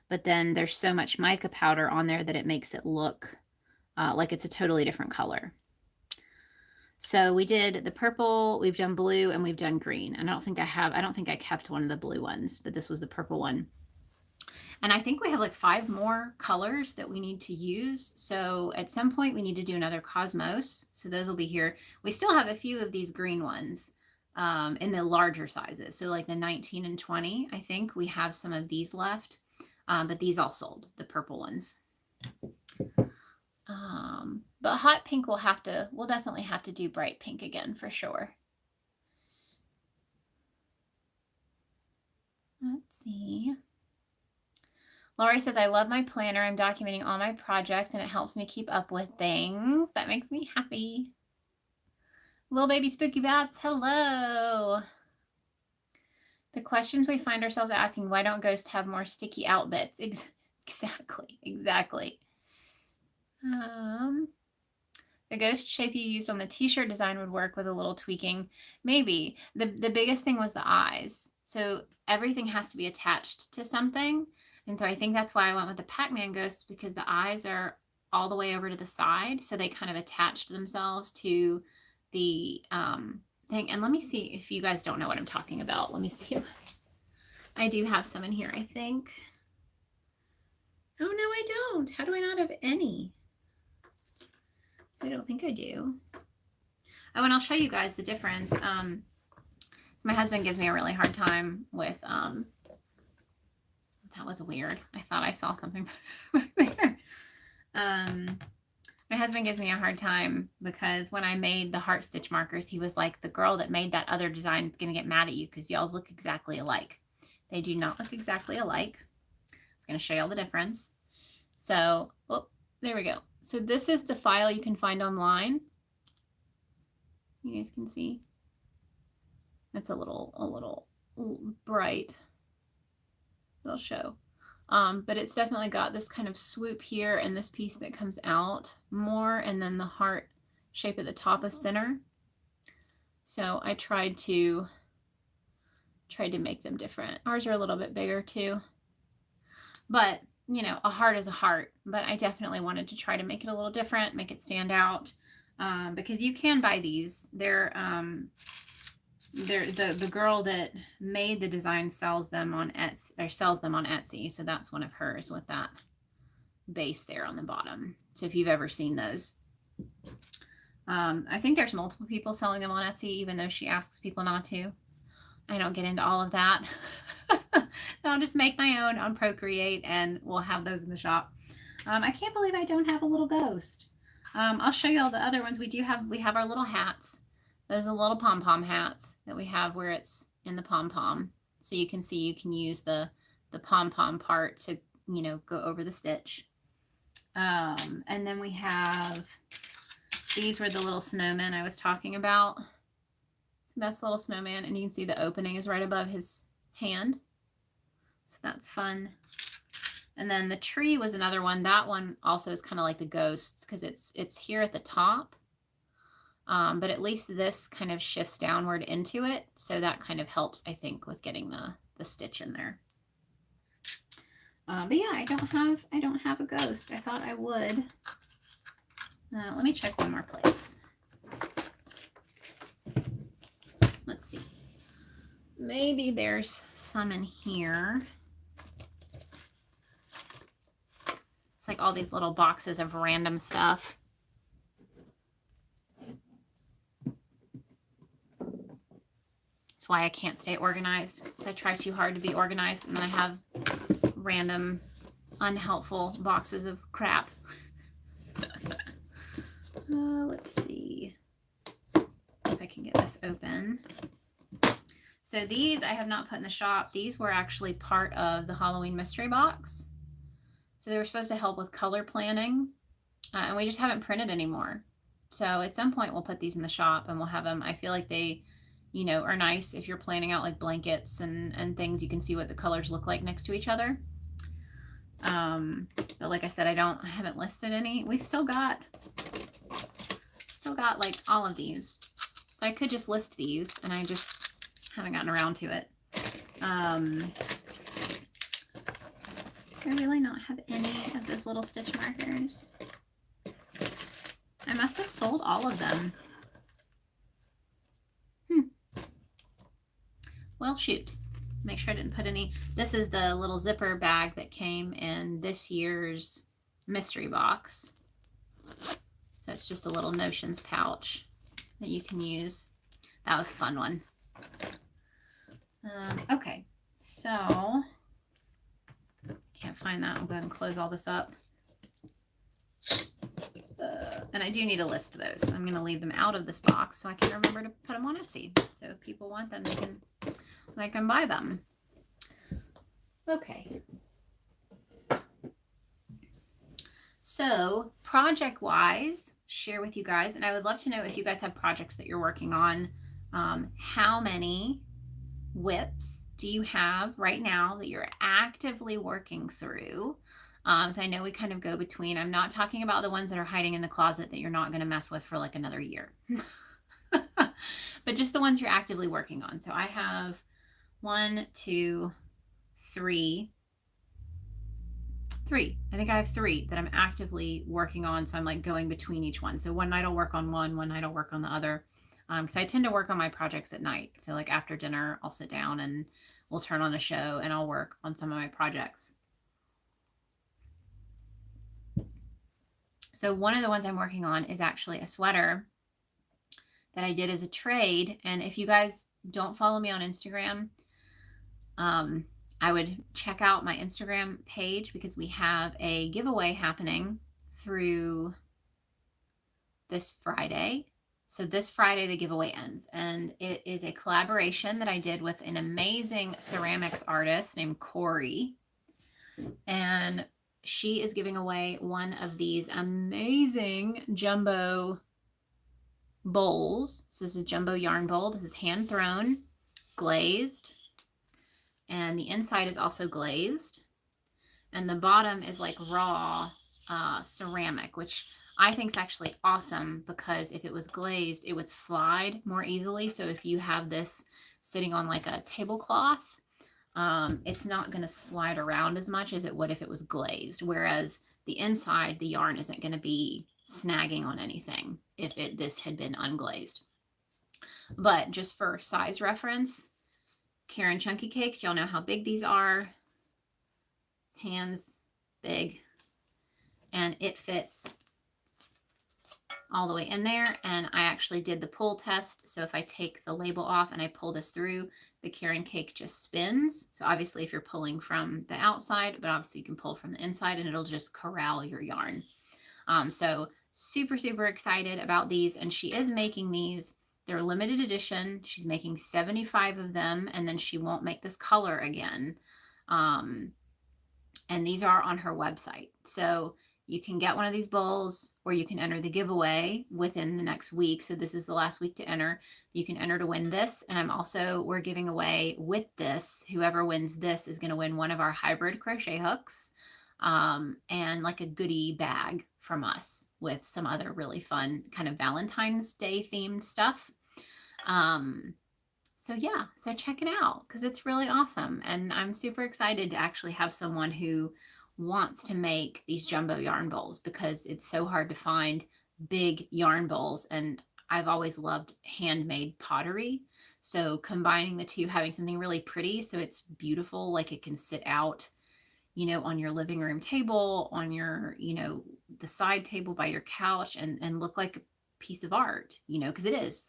but then there's so much mica powder on there that it makes it look like it's a totally different color. So we did the purple, we've done blue, and we've done green. And I don't think I kept one of the blue ones, but this was the purple one. And I think we have like 5 more colors that we need to use. So at some point we need to do another Cosmos. So those will be here. We still have a few of these green ones in the larger sizes. So like the 19 and 20, I think we have some of these left. But these all sold, the purple ones. But hot pink we'll definitely have to do bright pink again for sure. Let's see. Lori says, I love my planner. I'm documenting all my projects and it helps me keep up with things. That makes me happy. Little baby spooky bats, hello. The questions we find ourselves asking, why don't ghosts have more sticky out bits? Exactly. The ghost shape you used on the t-shirt design would work with a little tweaking. Maybe. The biggest thing was the eyes. So everything has to be attached to something. And so I think that's why I went with the Pac-Man ghosts, because the eyes are all the way over to the side. So they kind of attached themselves to the thing. And let me see if you guys don't know what I'm talking about. Let me see if I do have some in here, I think. Oh, no, I don't. How do I not have any? So I don't think I do. Oh, and I'll show you guys the difference. My husband gives me a really hard time with, that was weird. I thought I saw something back there. My husband gives me a hard time because when I made the heart stitch markers, he was like, the girl that made that other design is going to get mad at you because y'all look exactly alike. They do not look exactly alike. I was going to show y'all the difference. So, oh, there we go. So this is the file you can find online. You guys can see. It's a little bright. It'll show. But it's definitely got this kind of swoop here and this piece that comes out more, and then the heart shape at the top is thinner. So I tried to make them different. Ours are a little bit bigger too. But, you know, a heart is a heart, but I definitely wanted to try to make it a little different, make it stand out, because you can buy these. They're the girl that made the design sells them on Etsy, so that's one of hers with that base there on the bottom. So if you've ever seen those, I think there's multiple people selling them on Etsy, even though she asks people not to. I don't get into all of that. I'll just make my own on Procreate and we'll have those in the shop. I can't believe I don't have a little ghost. I'll show you all the other ones. We have our little hats. Those are little pom-pom hats that we have where it's in the pom-pom. So you can see you can use the pom-pom part to, you know, go over the stitch. And then we have, these were the little snowmen I was talking about. That's a little snowman, and you can see the opening is right above his hand. So that's fun. And then the tree was another one. That one also is kind of like the ghosts because it's here at the top. But at least this kind of shifts downward into it. So that kind of helps, I think, with getting the stitch in there. But yeah, I don't have a ghost. I thought I would. Let me check one more place. Let's see. Maybe there's some in here. It's like all these little boxes of random stuff. That's why I can't stay organized, because I try too hard to be organized and then I have random unhelpful boxes of crap. Let's see if I can get this open. So these I have not put in the shop. These were actually part of the Halloween mystery box. So they were supposed to help with color planning, and we just haven't printed anymore. So at some point we'll put these in the shop and we'll have them. I feel like they, you know, are nice if you're planning out like blankets and things. You can see what the colors look like next to each other. But like I said, I haven't listed any. We've still got like all of these. So I could just list these, and I just haven't gotten around to it. I really not have any of those little stitch markers. I must have sold all of them. Well, shoot. Make sure I didn't put any. This is the little zipper bag that came in this year's mystery box. So it's just a little notions pouch that you can use. That was a fun one. Okay, so can't find that. I'll go ahead and close all this up. And I do need to list those. So I'm going to leave them out of this box so I can remember to put them on Etsy. So if people want them, they can buy them. Okay. So project-wise, share with you guys, and I would love to know if you guys have projects that you're working on. How many WIPs do you have right now that you're actively working through? So I know we kind of go between. I'm not talking about the ones that are hiding in the closet that you're not going to mess with for like another year, but just the ones you're actively working on. So I have 1, 2, 3. I think I have 3 that I'm actively working on. So I'm like going between each one. So one night I'll work on one night I'll work on the other. Because I tend to work on my projects at night. So like after dinner, I'll sit down and we'll turn on a show and I'll work on some of my projects. So one of the ones I'm working on is actually a sweater that I did as a trade. And if you guys don't follow me on Instagram, I would check out my Instagram page because we have a giveaway happening through this Friday. So this Friday, the giveaway ends, and it is a collaboration that I did with an amazing ceramics artist named Corey. And she is giving away one of these amazing jumbo bowls. So this is a jumbo yarn bowl. This is hand thrown, glazed, and the inside is also glazed. And the bottom is like raw ceramic, which I think is actually awesome because if it was glazed, it would slide more easily. So if you have this sitting on like a tablecloth, it's not going to slide around as much as it would if it was glazed. Whereas the inside, the yarn isn't going to be snagging on anything if this had been unglazed. But just for size reference, Karen Chunky Cakes, y'all know how big these are. It's hands big, and it fits all the way in there. And I actually did the pull test. So if I take the label off and I pull this through, the Karen cake just spins. So obviously if you're pulling from the outside, but obviously you can pull from the inside and it'll just corral your yarn. So super, super excited about these. And she is making these. They're limited edition. She's making 75 of them, and then she won't make this color again. And these are on her website. So you can get one of these bowls, or you can enter the giveaway within the next week. So this is the last week to enter. You can enter to win this. And we're giving away with this, whoever wins this is going to win one of our hybrid crochet hooks, and like a goodie bag from us with some other really fun kind of Valentine's Day themed stuff. So yeah, so check it out because it's really awesome. And I'm super excited to actually have someone who wants to make these jumbo yarn bowls because it's so hard to find big yarn bowls. And I've always loved handmade pottery. So combining the two, having something really pretty so it's beautiful, like it can sit out, you know, on your living room table, on your, you know, the side table by your couch, and look like a piece of art, you know, because it is.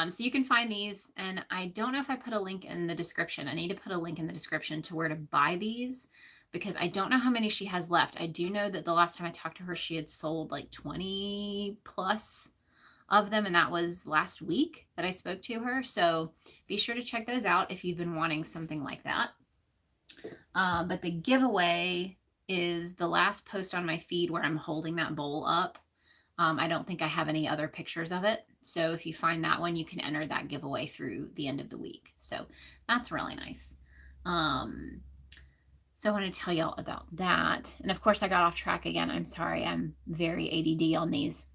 So you can find these, and I don't know if I put a link in the description. I need to put a link in the description to where to buy these because I don't know how many she has left. I do know that the last time I talked to her, she had sold like 20 plus of them, and that was last week that I spoke to her. So be sure to check those out if you've been wanting something like that. But the giveaway is the last post on my feed where I'm holding that bowl up. I don't think I have any other pictures of it. So if you find that one, you can enter that giveaway through the end of the week. So that's really nice. So I want to tell y'all about that. And of course I got off track again. I'm sorry. I'm very ADD on these.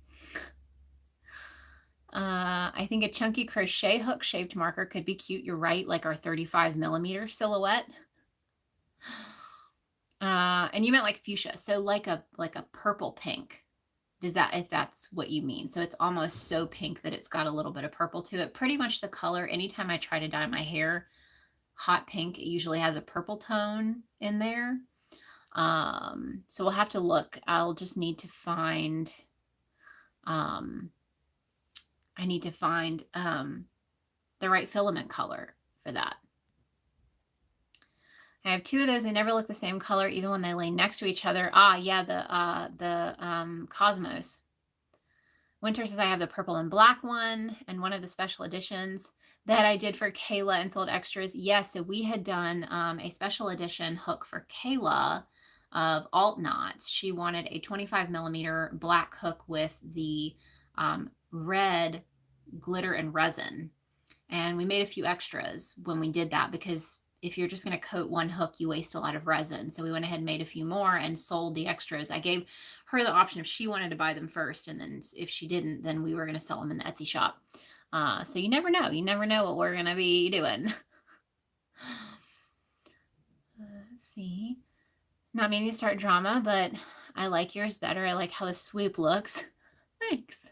I think a chunky crochet hook shaped marker could be cute. You're right. Like our 35mm silhouette. And you meant like fuchsia. So like a purple pink. Does that, if that's what you mean. So it's almost so pink that it's got a little bit of purple to it. Pretty much the color, anytime I try to dye my hair hot pink, it usually has a purple tone in there. So we'll have to look. I'll just need to find, I need to find the right filament color for that. I have 2 of those. They never look the same color, even when they lay next to each other. Ah, yeah, the Cosmos. Winter says I have the purple and black one and one of the special editions that I did for Kayla and sold extras. Yes, so we had done a special edition hook for Kayla of alt knots. She wanted a 25 millimeter black hook with the red glitter and resin. And we made a few extras when we did that, because if you're just going to coat one hook, you waste a lot of resin. So we went ahead and made a few more and sold the extras. I gave her the option if she wanted to buy them first, and then if she didn't, then we were going to sell them in the Etsy shop. So you never know. You never know what we're going to be doing. Let's see. Not meaning to start drama, but I like yours better. I like how the swoop looks. Thanks.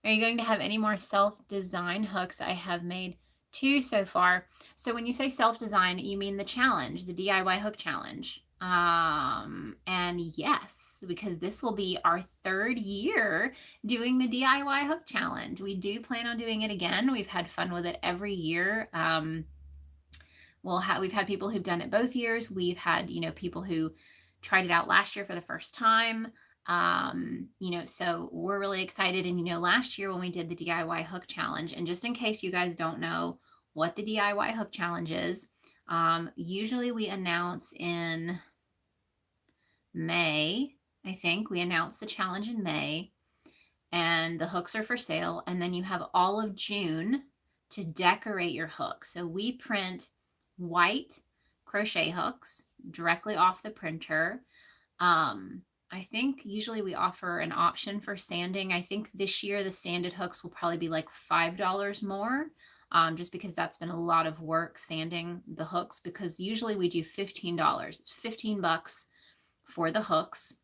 Are you going to have any more self-design hooks? I have made 2 so far. So when you say self-design, you mean the challenge, the DIY hook challenge. And yes, because this will be our 3rd year doing the DIY hook challenge. We do plan on doing it again. We've had fun with it every year. We've had people who've done it both years. We've had, people who tried it out last year for the first time. So we're really excited. And, last year when we did the DIY hook challenge, and just in case you guys don't know what the DIY hook challenge is, usually we announce in May. I think we announce the challenge in May, and the hooks are for sale. And then you have all of June to decorate your hooks. So we print white crochet hooks directly off the printer. I think usually we offer an option for sanding. I think this year the sanded hooks will probably be like $5 more, just because that's been a lot of work sanding the hooks, because usually we do $15. It's $15 for the hooks.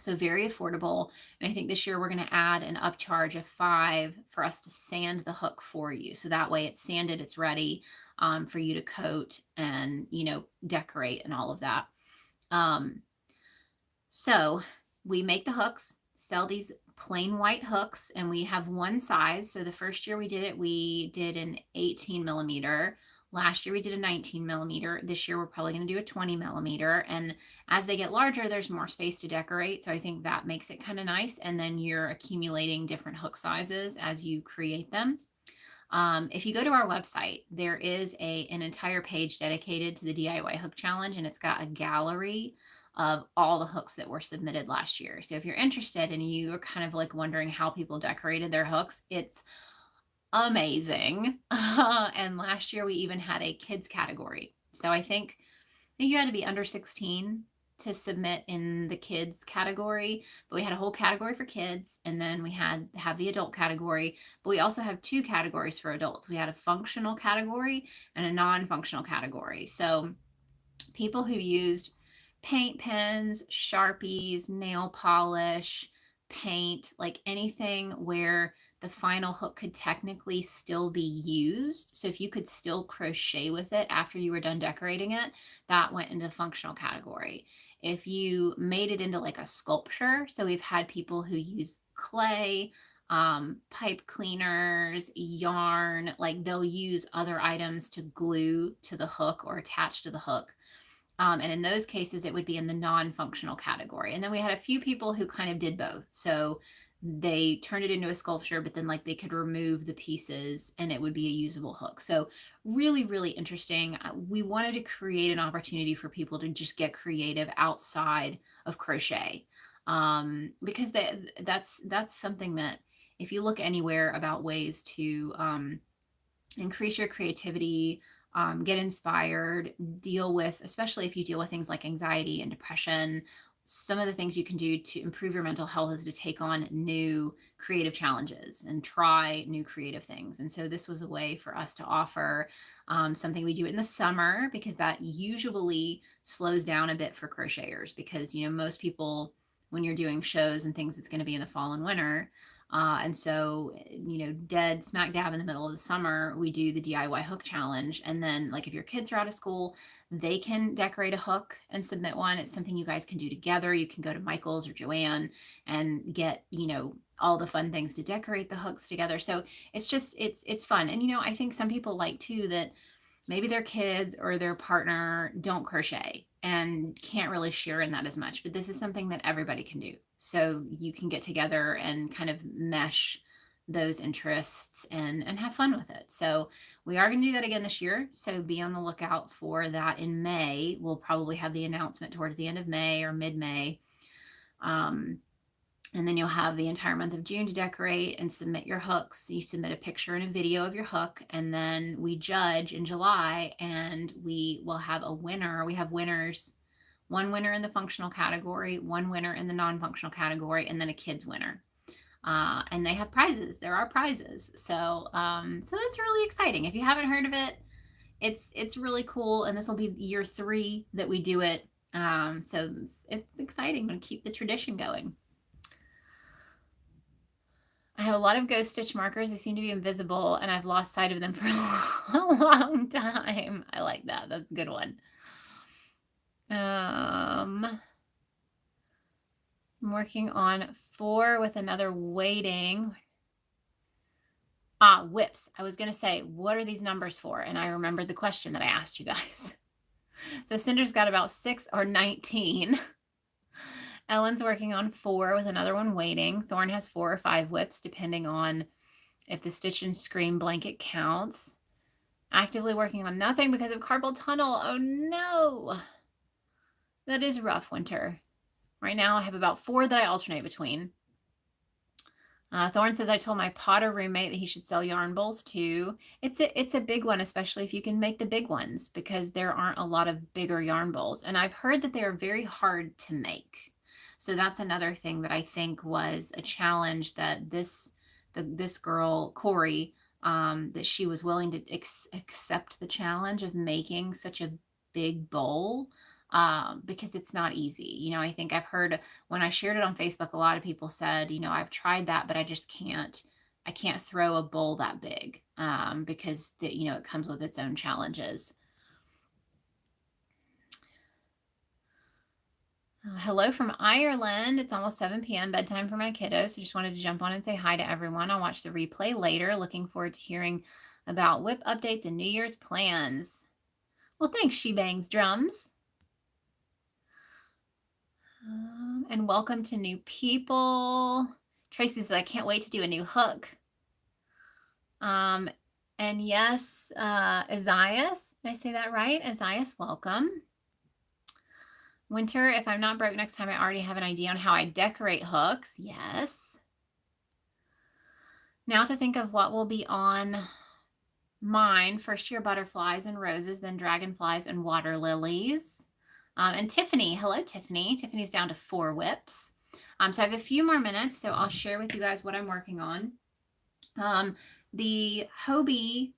So very affordable. And I think this year we're going to add an upcharge of $5 for us to sand the hook for you. So that way it's sanded, it's ready for you to coat and, decorate and all of that. So we make the hooks, sell these plain white hooks, and we have one size. So the first year we did it, we did an 18 millimeter. Last year we did a 19 millimeter. This year we're probably going to do a 20 millimeter. And as they get larger, there's more space to decorate. So I think that makes it kind of nice. And then you're accumulating different hook sizes as you create them. If you go to our website, there is an entire page dedicated to the DIY hook challenge, and it's got a gallery of all the hooks that were submitted last year. So if you're interested and you are kind of like wondering how people decorated their hooks, it's amazing. And last year we even had a kids category. So I think you had to be under 16 to submit in the kids category, but we had a whole category for kids, and then we have the adult category, but we also have 2 categories for adults. We had a functional category and a non-functional category. So people who used paint pens, Sharpies, nail polish, paint, like anything where the final hook could technically still be used. So if you could still crochet with it after you were done decorating it, that went into the functional category. If you made it into like a sculpture, so we've had people who use clay, pipe cleaners, yarn, like they'll use other items to glue to the hook or attach to the hook. And in those cases, it would be in the non-functional category. And then we had a few people who kind of did both. So they turned it into a sculpture, but then like they could remove the pieces and it would be a usable hook. So really, really interesting. We wanted to create an opportunity for people to just get creative outside of crochet. Because that's something that if you look anywhere about ways to increase your creativity, get inspired, deal with, especially if you deal with things like anxiety and depression, some of the things you can do to improve your mental health is to take on new creative challenges and try new creative things. And so this was a way for us to offer something we do in the summer, because that usually slows down a bit for crocheters, because, most people, when you're doing shows and things, it's going to be in the fall and winter. And so, dead smack dab in the middle of the summer, we do the DIY hook challenge. And then like if your kids are out of school, they can decorate a hook and submit one. It's something you guys can do together. You can go to Michael's or Joanne and get, all the fun things to decorate the hooks together. So it's fun. And, I think some people like too that maybe their kids or their partner don't crochet and can't really share in that as much, but this is something that everybody can do. So you can get together and kind of mesh those interests and have fun with it. So we are going to do that again this year. So be on the lookout for that in May. We'll probably have the announcement towards the end of May or mid-May. And then you'll have the entire month of June to decorate and submit your hooks. You submit a picture and a video of your hook, and then we judge in July, and we will have a winner. We have winners, one winner in the functional category, one winner in the non-functional category, and then a kids winner. And they have prizes. There are prizes. So that's really exciting. If you haven't heard of it, it's really cool. And this will be year 3 that we do it. So it's exciting. I'm going to keep the tradition going. I have a lot of ghost stitch markers. They seem to be invisible, and I've lost sight of them for a long time. I like that. That's a good one. I'm working on 4 with another waiting. WIPs. I was going to say, what are these numbers for? And I remembered the question that I asked you guys. So Cinder's got about 6 or 19. Ellen's working on 4 with another one waiting. Thorn has 4 or 5 WIPs, depending on if the Stitch and Scream blanket counts. Actively working on nothing because of carpal tunnel. Oh no! That is rough, Winter. Right now I have about 4 that I alternate between. Thorn says, I told my Potter roommate that he should sell yarn bowls too. It's a big one, especially if you can make the big ones, because there aren't a lot of bigger yarn bowls. And I've heard that they are very hard to make. So that's another thing that I think was a challenge that this girl, Corey, that she was willing to accept the challenge of making such a big bowl. Because it's not easy. You know, I think I've heard when I shared it on Facebook, a lot of people said, you know, I've tried that, but I just can't, I can't throw a bowl that big, because you know, it comes with its own challenges. Hello from Ireland. It's almost 7 p.m. bedtime for my kiddos. So just wanted to jump on and say hi to everyone. I'll watch the replay later. Looking forward to hearing about WIP updates and New Year's plans. Well, thanks, She Bangs Drums. And welcome to new people. Tracy says, I can't wait to do a new hook. And yes, Isaias, did I say that right? Isaias, welcome. Winter, if I'm not broke next time, I already have an idea on how I decorate hooks. Yes. Now to think of what will be on mine. First year butterflies and roses, then dragonflies and water lilies. And Tiffany, hello, Tiffany. Tiffany's down to 4 WIPs. So I have a few more minutes, so I'll share with you guys what I'm working on. The Hobie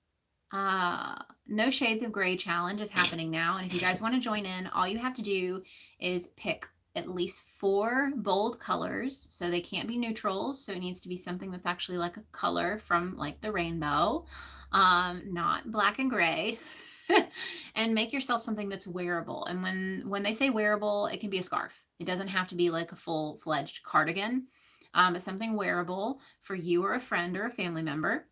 No Shades of Gray challenge is happening now. And if you guys want to join in, all you have to do is pick at least 4 bold colors. So they can't be neutrals. So it needs to be something that's actually like a color from like the rainbow, not black and gray. And make yourself something that's wearable. And when they say wearable, it can be a scarf. It doesn't have to be like a full-fledged cardigan, but something wearable for you or a friend or a family member.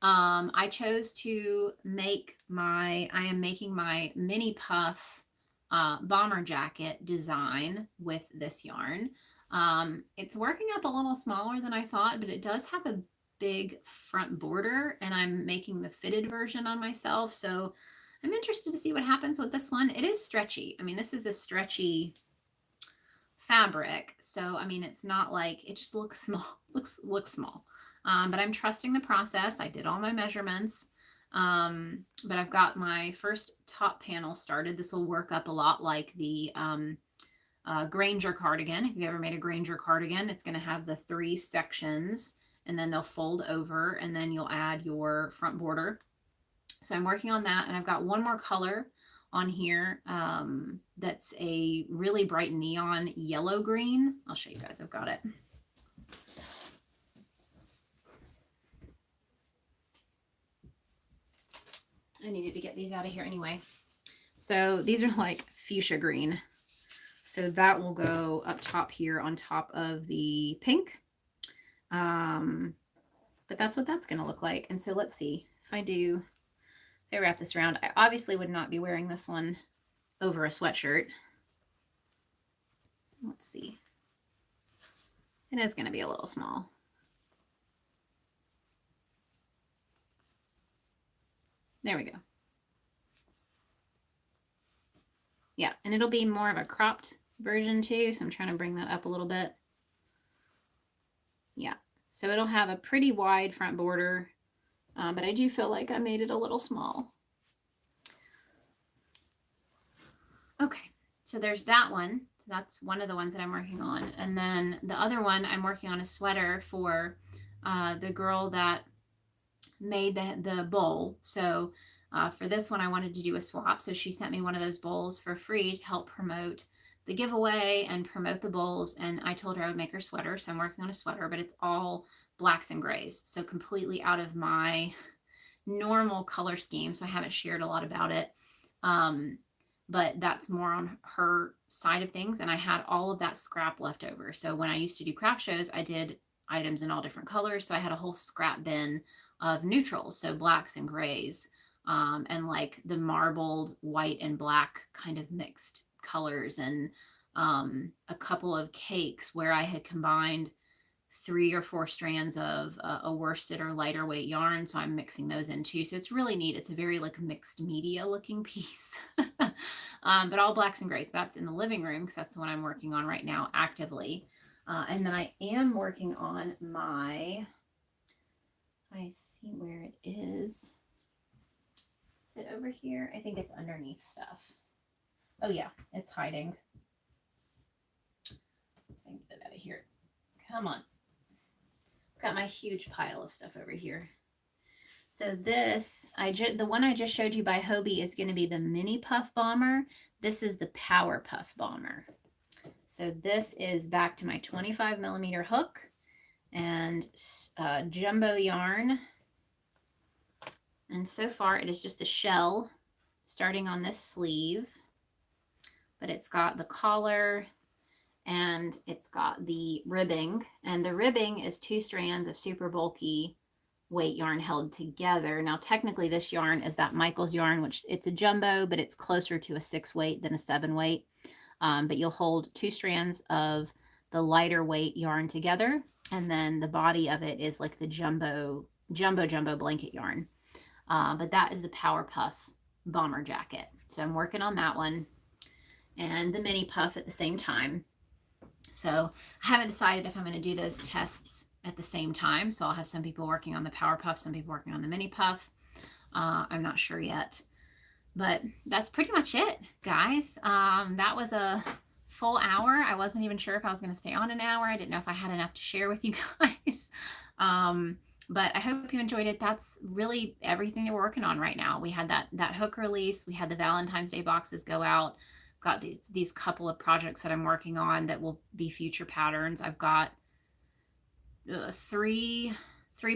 I chose to make I am making my mini puff bomber jacket design with this yarn. It's working up a little smaller than I thought, but it does have a big front border, and I'm making the fitted version on myself. So I'm interested to see what happens with this one. It is stretchy. I mean, this is a stretchy fabric. So, I mean, it's not like, it just looks small, looks small. But I'm trusting the process. I did all my measurements. But I've got my first top panel started. This will work up a lot like the Granger cardigan. If you've ever made a Granger cardigan, it's going to have the 3 sections, and then they'll fold over, and then you'll add your front border. So I'm working on that, and I've got one more color on here that's a really bright neon yellow green. I'll show you guys. I've got it. I needed to get these out of here anyway. So these are like fuchsia green. So that will go up top here on top of the pink. But that's what that's going to look like. And so let's see if I wrap this around. I obviously would not be wearing this one over a sweatshirt. So let's see. It is going to be a little small. There we go. Yeah, and it'll be more of a cropped version too, so I'm trying to bring that up a little bit. Yeah, so it'll have a pretty wide front border, but I do feel like I made it a little small. Okay, so there's that one. So that's one of the ones that I'm working on. And then the other one, I'm working on a sweater for the girl that made the bowl. So for this one, I wanted to do a swap. So she sent me one of those bowls for free to help promote the giveaway and promote the bowls. And I told her I would make her sweater. So I'm working on a sweater, but it's all blacks and grays. So completely out of my normal color scheme. So I haven't shared a lot about it. But that's more on her side of things. And I had all of that scrap left over. So when I used to do craft shows, I did items in all different colors. So I had a whole scrap bin of neutrals, so blacks and grays, and like the marbled white and black kind of mixed colors, and a couple of cakes where I had combined 3 or 4 strands of a worsted or lighter weight yarn. So I'm mixing those in too. So it's really neat. It's a very like mixed media looking piece, but all blacks and grays. That's in the living room because that's the one I'm working on right now actively. And then I am working on my, I see where it is. Is it over here? I think it's underneath stuff. Oh yeah, it's hiding. Let's get it out of here. Come on. Got my huge pile of stuff over here. So this, the one I just showed you by Hobie is going to be the mini puff bomber. This is the power puff bomber. So this is back to my 25 millimeter hook and jumbo yarn. And so far it is just a shell starting on this sleeve, but it's got the collar and it's got the ribbing, and the ribbing is 2 strands of super bulky weight yarn held together. Now technically this yarn is that Michael's yarn, which it's a jumbo, but it's closer to a 6 weight than a 7 weight. But you'll hold 2 strands of the lighter weight yarn together, and then the body of it is like the jumbo blanket yarn. But that is the Power Puff bomber jacket. So I'm working on that one and the mini puff at the same time. So I haven't decided if I'm going to do those tests at the same time. So I'll have some people working on the Power Puff, some people working on the mini puff. I'm not sure yet. But that's pretty much it, guys. That was a full hour. I wasn't even sure if I was going to stay on an hour. I didn't know if I had enough to share with you guys. But I hope you enjoyed it. That's really everything that we're working on right now. We had that hook release. We had the Valentine's Day boxes go out. Got these couple of projects that I'm working on that will be future patterns. I've got three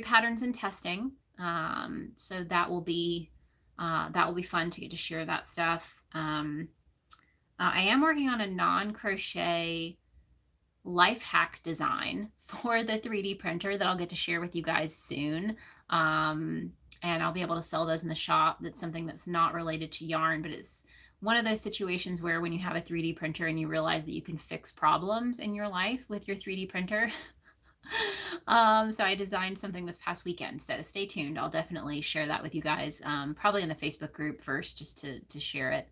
patterns in testing. So that will be fun to get to share that stuff. I am working on a non-crochet life hack design for the 3D printer that I'll get to share with you guys soon. And I'll be able to sell those in the shop. That's something that's not related to yarn, but it's one of those situations where when you have a 3D printer and you realize that you can fix problems in your life with your 3D printer. So I designed something this past weekend, so stay tuned. I'll definitely share that with you guys, probably in the Facebook group first, just to share it.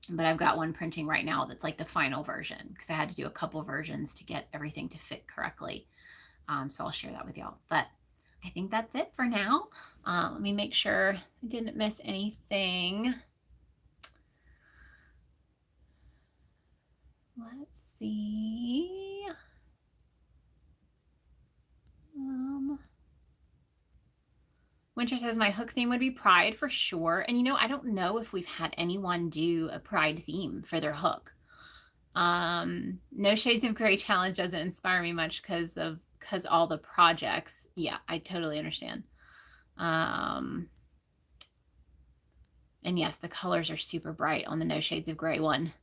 But I've got one printing right now that's like the final version because I had to do a couple versions to get everything to fit correctly. So I'll share that with y'all. But I think that's it for now. Let me make sure I didn't miss anything. Let's see. Winter says my hook theme would be Pride for sure. And I don't know if we've had anyone do a Pride theme for their hook. No Shades of Grey challenge doesn't inspire me much because all the projects. Yeah, I totally understand. And yes, the colors are super bright on the No Shades of Grey one.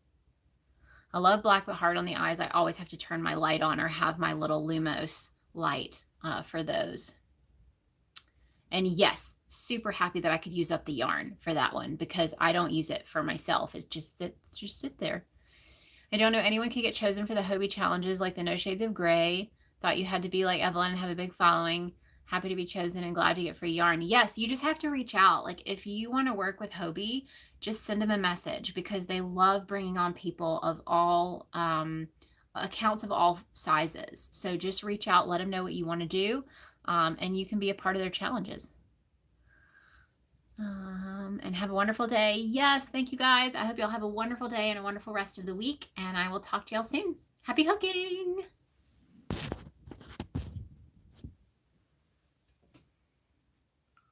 I love black but hard on the eyes. I always have to turn my light on or have my little Lumos light for those. And yes, super happy that I could use up the yarn for that one because I don't use it for myself. It just sit there. I don't know anyone can get chosen for the Hobie challenges like the No Shades of Grey. Thought you had to be like Evelyn and have a big following. Happy to be chosen and glad to get free yarn. Yes, you just have to reach out. Like if you want to work with Hobie, just send them a message because they love bringing on people of all accounts of all sizes. So just reach out, let them know what you want to do, and you can be a part of their challenges. And have a wonderful day. Yes, thank you guys. I hope y'all have a wonderful day and a wonderful rest of the week, and I will talk to y'all soon. Happy hooking!